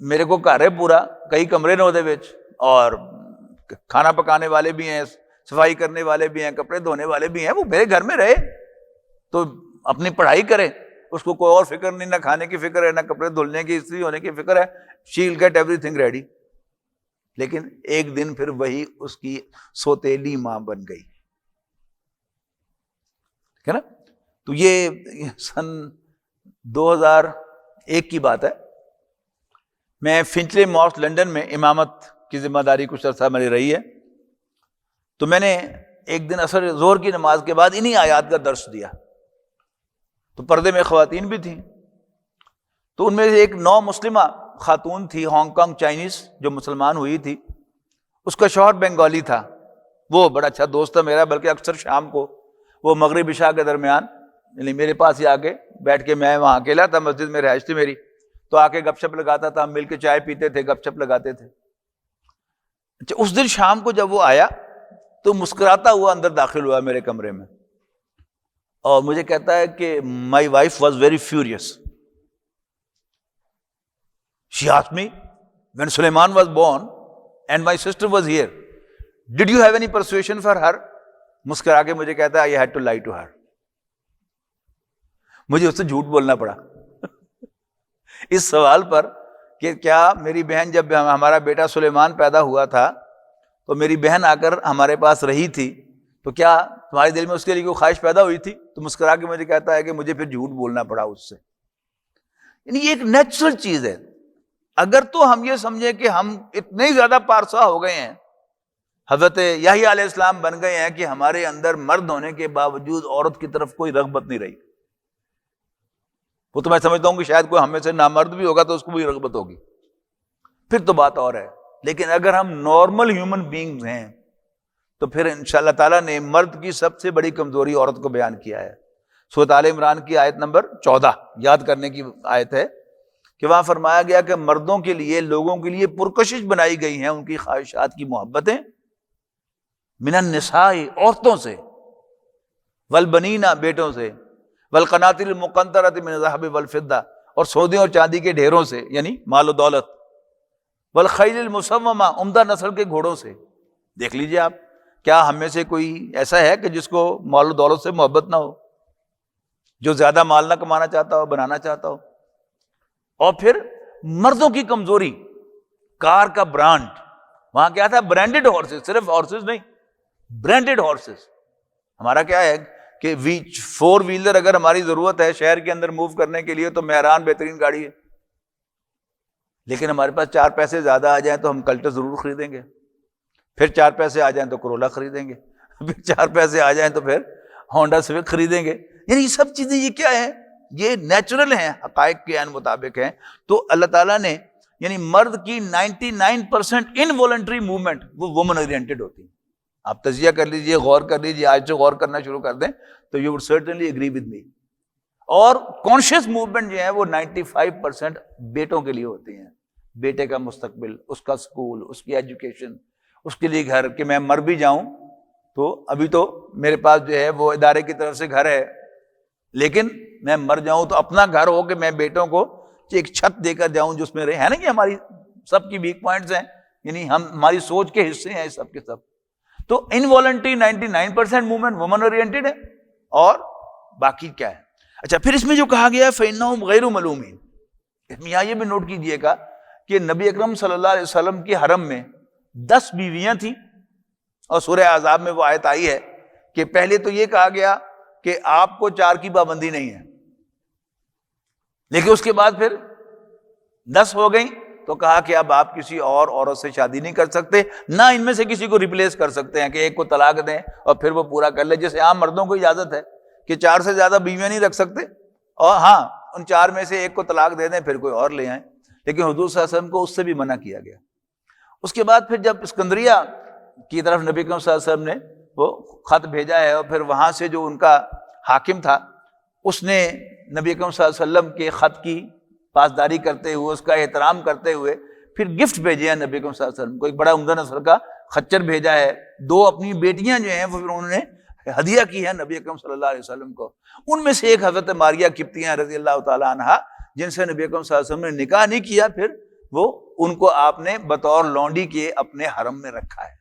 میرے کو گھر ہے پورا، کئی کمرے نے وہ، اور کھانا پکانے والے بھی ہیں، صفائی کرنے والے بھی ہیں، کپڑے دھونے والے بھی ہیں، وہ میرے گھر میں رہے تو اپنی پڑھائی کرے، اس کو کوئی اور فکر نہیں، نہ کھانے کی فکر ہے، نہ کپڑے دھلنے کی، استری ہونے کی فکر ہے، she will get everything ready. لیکن ایک دن پھر وہی اس کی سوتیلی ماں بن گئی، ٹھیک ہے نا۔ تو یہ سن 2001 کی بات ہے، میں فنچلے ماسک لنڈن میں امامت کی ذمہ داری کچھ عرصہ میری رہی ہے، تو میں نے ایک دن عصر ظہر کی نماز کے بعد انہی آیات کا درس دیا، تو پردے میں خواتین بھی تھیں، تو ان میں سے ایک نو مسلمہ خاتون تھی، ہانگ کانگ چائنیز، جو مسلمان ہوئی تھی، اس کا شوہر بنگالی تھا، وہ بڑا اچھا دوست تھا میرا، بلکہ اکثر شام کو وہ مغرب عشاء کے درمیان یعنی میرے پاس ہی آ کے بیٹھ کے، میں وہاں اکیلا تھا، مسجد میں رہائش تھی میری، تو آ کے گپ شپ لگاتا تھا، ہم مل کے چائے پیتے تھے، گپ شپ لگاتے تھے۔ اچھا اس دن شام کو جب وہ آیا تو مسکراتا ہوا اندر داخل ہوا میرے کمرے میں، اور مجھے کہتا ہے کہ my wife was very furious, she asked me when Sulaiman was born and my sister was here, did you have any persuasion for her؟ مسکرا کے مجھے کہتا ہے I had to lie to her، مجھے اس سے جھوٹ بولنا پڑا اس سوال پر کہ کیا میری بہن، جب ہمارا بیٹا سلیمان پیدا ہوا تھا تو میری بہن آ کر ہمارے پاس رہی تھی، تو کیا تمہارے دل میں اس کے لیے کوئی خواہش پیدا ہوئی تھی؟ تو مسکرا کے مجھے کہتا ہے کہ مجھے پھر جھوٹ بولنا پڑا اس سے۔ یعنی یہ ایک نیچرل چیز ہے، اگر تو ہم یہ سمجھیں کہ ہم اتنے زیادہ پارسا ہو گئے ہیں، حضرت یحییٰ علیہ السلام بن گئے ہیں کہ ہمارے اندر مرد ہونے کے باوجود عورت کی طرف کوئی رغبت نہیں رہی، وہ تو میں سمجھتا ہوں کہ شاید کوئی ہمیں سے نامرد بھی ہوگا تو اس کو بھی رغبت ہوگی، پھر تو بات اور ہے۔ لیکن اگر ہم نارمل ہیومن بینگز ہیں تو پھر انشاءاللہ تعالیٰ نے مرد کی سب سے بڑی کمزوری عورت کو بیان کیا ہے۔ سورۃ آل عمران کی آیت نمبر 14 یاد کرنے کی آیت ہے کہ وہاں فرمایا گیا کہ مردوں کے لیے، لوگوں کے لیے پرکشش بنائی گئی ہیں ان کی خواہشات کی محبتیں، من النساء عورتوں سے، والبنین بیٹوں سے، والقناطر المقنطرۃ من الذهب والفضہ اور سونے اور چاندی کے ڈھیروں سے یعنی مال و دولت، والخیل المسومہ عمدہ نسل کے گھوڑوں سے۔ دیکھ لیجئے آپ، کیا ہم میں سے کوئی ایسا ہے کہ جس کو مال و دولت سے محبت نہ ہو، جو زیادہ مال نہ کمانا چاہتا ہو، بنانا چاہتا ہو؟ اور پھر مردوں کی کمزوری، کار کا برانڈ، وہاں کیا تھا؟ برانڈڈ ہارسز، صرف ہارسز نہیں، برانڈڈ ہارسز۔ ہمارا کیا ہے کہ فور ویلر اگر ہماری ضرورت ہے شہر کے اندر موو کرنے کے لیے تو مہران بہترین گاڑی ہے، لیکن ہمارے پاس 4 پیسے زیادہ آ جائیں تو ہم کلٹر ضرور خریدیں گے، پھر 4 پیسے آ جائیں تو کرولا خریدیں گے، پھر 4 پیسے آ جائیں تو پھر ہونڈا سوک خریدیں گے۔ یعنی یہ سب چیزیں یہ کیا ہے؟ یہ نیچرل ہیں، حقائق کے عین مطابق ہیں۔ تو اللہ تعالیٰ نے یعنی مرد کی 99% انوالنٹری موومنٹ وہ وومن اورینٹڈ ہوتی ہے۔ آپ تجزیہ کر لیجئے، غور کر لیجئے، آج سے غور کرنا شروع کر دیں تو you would certainly agree with me. اور کانشیس موومنٹ جو ہے وہ 95% بیٹوں کے لیے ہوتی ہیں، بیٹے کا مستقبل، اس کا سکول، اس کی ایجوکیشن، اس کے لیے گھر، کہ میں مر بھی جاؤں تو ابھی تو میرے پاس جو ہے وہ ادارے کی طرف سے گھر ہے، لیکن میں مر جاؤں تو اپنا گھر ہو کہ میں بیٹوں کو ایک چھت دے کر جاؤں جس میں رہے، ہے نا کہ ہماری سب کی ویک پوائنٹس ہیں، یعنی ہم ہماری سوچ کے حصے ہیں سب کے سب۔ تو انوالنٹری 99% موومنٹ وومن اورینٹڈ ہے، اور باقی کیا ہے؟ اچھا پھر اس میں جو کہا گیا ہے فَإِنَّهُمْ غَيْرُ مَلُومِينَ، اس میں یہاں یہ بھی نوٹ کیجئے گا کہ نبی اکرم صلی اللہ علیہ وسلم کے حرم میں 10 بیویاں تھیں، اور سورہ احزاب میں وہ آیت آئی ہے کہ پہلے تو یہ کہا گیا کہ آپ کو 4 کی پابندی نہیں ہے، لیکن اس کے بعد پھر 10 ہو گئیں تو کہا کہ اب آپ کسی اور عورت سے شادی نہیں کر سکتے، نہ ان میں سے کسی کو ریپلیس کر سکتے ہیں کہ ایک کو طلاق دیں اور پھر وہ پورا کر لے، جیسے عام مردوں کو اجازت ہے کہ 4 سے زیادہ بیویاں نہیں رکھ سکتے، اور ہاں ان 4 میں سے ایک کو طلاق دے دیں پھر کوئی اور لے آئیں، لیکن حضور صلی اللہ علیہ وسلم کو اس سے بھی منع کیا گیا۔ اس کے بعد پھر جب اسکندریہ کی طرف نبی کریم صلی اللہ علیہ وسلم نے وہ خط بھیجا ہے، اور پھر وہاں سے جو ان کا حاکم تھا اس نے نبی کریم صلی اللہ علیہ وسلم کے خط کی پاسداری کرتے ہوئے، اس کا احترام کرتے ہوئے پھر گفٹ بھیجے ہیں نبی کریم صلی اللہ علیہ وسلم کو، ایک بڑا عمدہ نسل کا خچر بھیجا ہے، 2 اپنی بیٹیاں جو ہیں وہ پھر انہوں نے ہدیہ کی ہے نبی اکرم صلی اللہ علیہ وسلم کو۔ ان میں سے ایک حضرت ماریہ قبطیہ رضی اللہ تعالیٰ عنہا، جن سے نبی اکرم صلی اللہ علیہ وسلم نے نکاح نہیں کیا، پھر وہ ان کو آپ نے بطور لونڈی کے اپنے حرم میں رکھا ہے۔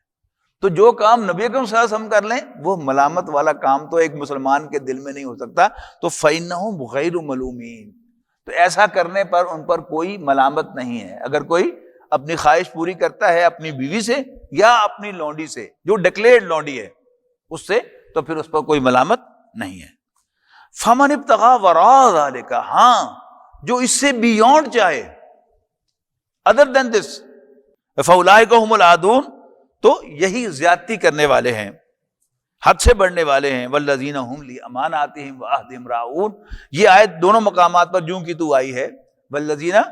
تو جو کام نبی اکرم صلی اللہ علیہ وسلم کر لیں وہ ملامت والا کام تو ایک مسلمان کے دل میں نہیں ہو سکتا، تو فَإِنَّهُمْ غَيْرُ مَلُومِينَ، تو ایسا کرنے پر ان پر کوئی ملامت نہیں ہے۔ اگر کوئی اپنی خواہش پوری کرتا ہے اپنی بیوی سے یا اپنی لونڈی سے جو ڈکلیئرڈ لونڈی ہے اس سے، تو پھر اس پر کوئی ملامت نہیں ہے۔ فَمَنِ ابْتَغَىٰ وَرَاءَ ذَلِكَ، ہاں جو اس سے بیونڈ چاہے، ادر دین دس، فَأُولَٰئِكَ هُمُ الْعَادُونَ، تو یہی زیادتی کرنے والے ہیں، حد سے بڑھنے والے ہیں۔ وَالَّذِينَ هُمْ لِأَمَانَاتِهِمْ وَعَهْدِهِمْ رَاعُونَ، یہ آیت دونوں مقامات پر جوں کی تو آئی ہے، وَالَّذِينَ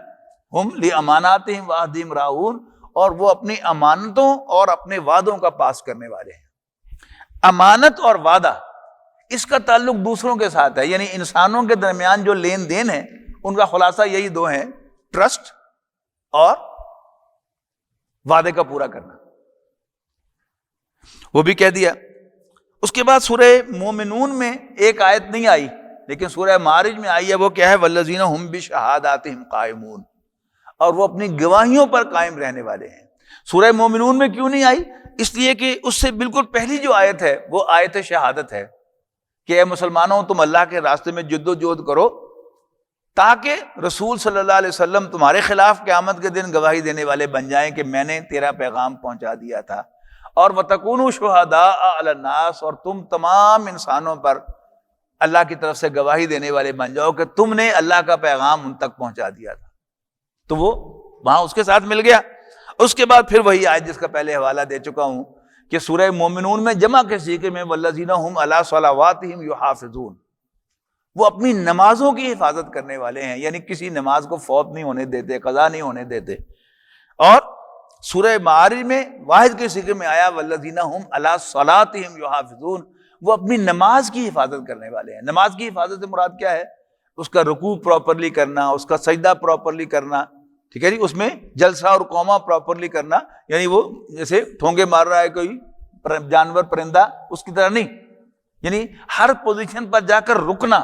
هُمْ لِأَمَانَاتِهِمْ وَعَهْدِهِمْ رَاعُونَ، اور وہ اپنی امانتوں اور اپنے وعدوں کا پاس کرنے والے ہیں۔ امانت اور وعدہ اس کا تعلق دوسروں کے ساتھ ہے، یعنی انسانوں کے درمیان جو لین دین ہے ان کا خلاصہ یہی 2 ہیں، ٹرسٹ اور وعدے کا پورا کرنا، وہ بھی کہہ دیا۔ اس کے بعد سورہ مومنون میں ایک آیت نہیں آئی لیکن سورہ معارج میں آئی ہے، وہ کیا ہے؟ والذین ہم بشہاداتہم قائمون، اور وہ اپنی گواہیوں پر قائم رہنے والے ہیں۔ سورہ مومنون میں کیوں نہیں آئی؟ اس لیے کہ اس سے بالکل پہلی جو آیت ہے وہ آیت شہادت ہے کہ اے مسلمانوں تم اللہ کے راستے میں جد و جہد کرو تاکہ رسول صلی اللہ علیہ وسلم تمہارے خلاف قیامت کے دن گواہی دینے والے بن جائیں کہ میں نے تیرا پیغام پہنچا دیا تھا، اور وَتَكُونُوا شُهَدَاءَ عَلَى النَّاسِ، اور تم تمام انسانوں پر اللہ کی طرف سے گواہی دینے والے بن جاؤ کہ تم نے اللہ کا پیغام ان تک پہنچا دیا تھا۔ تو وہ وہاں اس کے ساتھ مل گیا۔ اس کے بعد پھر وہی آیت جس کا پہلے حوالہ دے چکا ہوں کہ سورہ مومنون میں جمع کے سیغے میں وَالَّذِينَ هُمْ عَلَىٰ صَلَوَاتِهِمْ يُحَافِظُونَ، وہ اپنی نمازوں کی حفاظت کرنے والے ہیں، یعنی کسی نماز کو فوت نہیں ہونے دیتے، قضا نہیں ہونے دیتے۔ اور سورہ معارج میں واحد کے سیغے میں آیا وَالَّذِينَ هُمْ عَلَىٰ صَلَاتِهِمْ يُحَافِظُونَ، وہ اپنی نماز کی حفاظت کرنے والے ہیں۔ نماز کی حفاظت سے مراد کیا ہے؟ اس کا رکوع پراپرلی کرنا، اس کا سجدہ پراپرلی کرنا، ٹھیک ہے جی، اس میں جلسہ اور قومہ پراپرلی کرنا، یعنی وہ جیسے ٹھونگے مار رہا ہے کوئی جانور پرندہ اس کی طرح نہیں، یعنی ہر پوزیشن پر جا کر رکنا،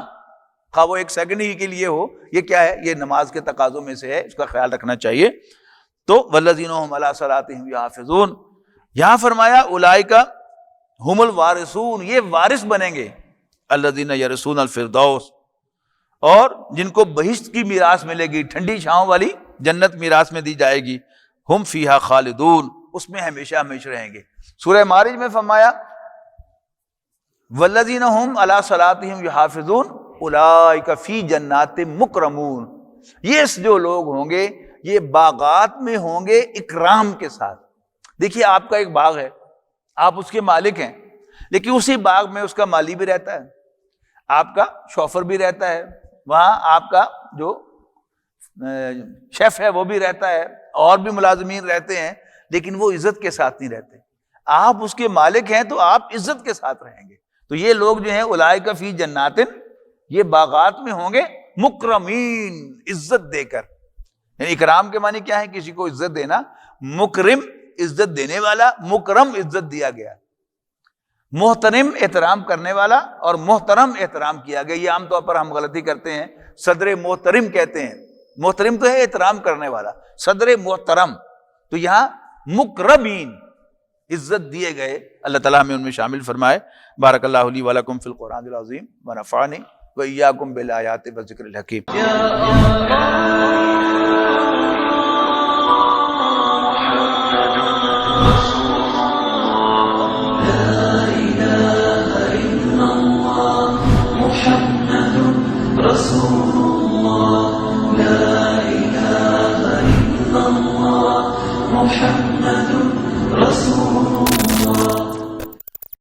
خواہ وہ 1 سیکنڈ ہی کے لیے ہو، یہ کیا ہے؟ یہ نماز کے تقاضوں میں سے ہے، اس کا خیال رکھنا چاہیے۔ تو والذین هم علی صلاتہم یحافظون، یہاں فرمایا اولئک هم الوارثون، یہ وارث بنیں گے، الذین یرثون الفردوس، اور جن کو بہشت کی میراث ملے گی، ٹھنڈی چھاؤں والی جنت میراث میں دی جائے گی، ہم فیہا خالدون، اس میں ہمیشہ ہمیشہ رہیں گے۔ سورہ معارج میں فرمایا والذین هم علی صلاتہم یحافظون اولئک فی جنات مکرمون، یہ جو لوگ ہوں گے یہ باغات میں ہوں گے اکرام کے ساتھ۔ دیکھیے آپ کا ایک باغ ہے، آپ اس کے مالک ہیں، لیکن اسی باغ میں اس کا مالی بھی رہتا ہے، آپ کا شوفر بھی رہتا ہے، وہاں آپ کا جو شیف ہے وہ بھی رہتا ہے، اور بھی ملازمین رہتے ہیں، لیکن وہ عزت کے ساتھ نہیں رہتے۔ آپ اس کے مالک ہیں تو آپ عزت کے ساتھ رہیں گے۔ تو یہ لوگ جو ہیں اولئک فی جنات، یہ باغات میں ہوں گے مکرمین، عزت دے کر، یعنی اکرام کے معنی کیا ہے؟ کسی کو عزت دینا، مکرم عزت دینے والا، مکرم عزت دیا گیا، محترم احترام کرنے والا، اور محترم احترام کیا گیا۔ یہ عام طور پر ہم غلطی کرتے ہیں، صدر محترم کہتے ہیں، محترم تو ہے احترام کرنے والا، صدر محترم، تو یہاں مکرمین عزت دیے گئے، اللہ تعالیٰ ہمیں ان میں شامل فرمائے۔ بارک اللہ لی ولکم فی القرآن العظیم ونفعنی وإیاکم بالآیات والذکر الحکیم۔ محمد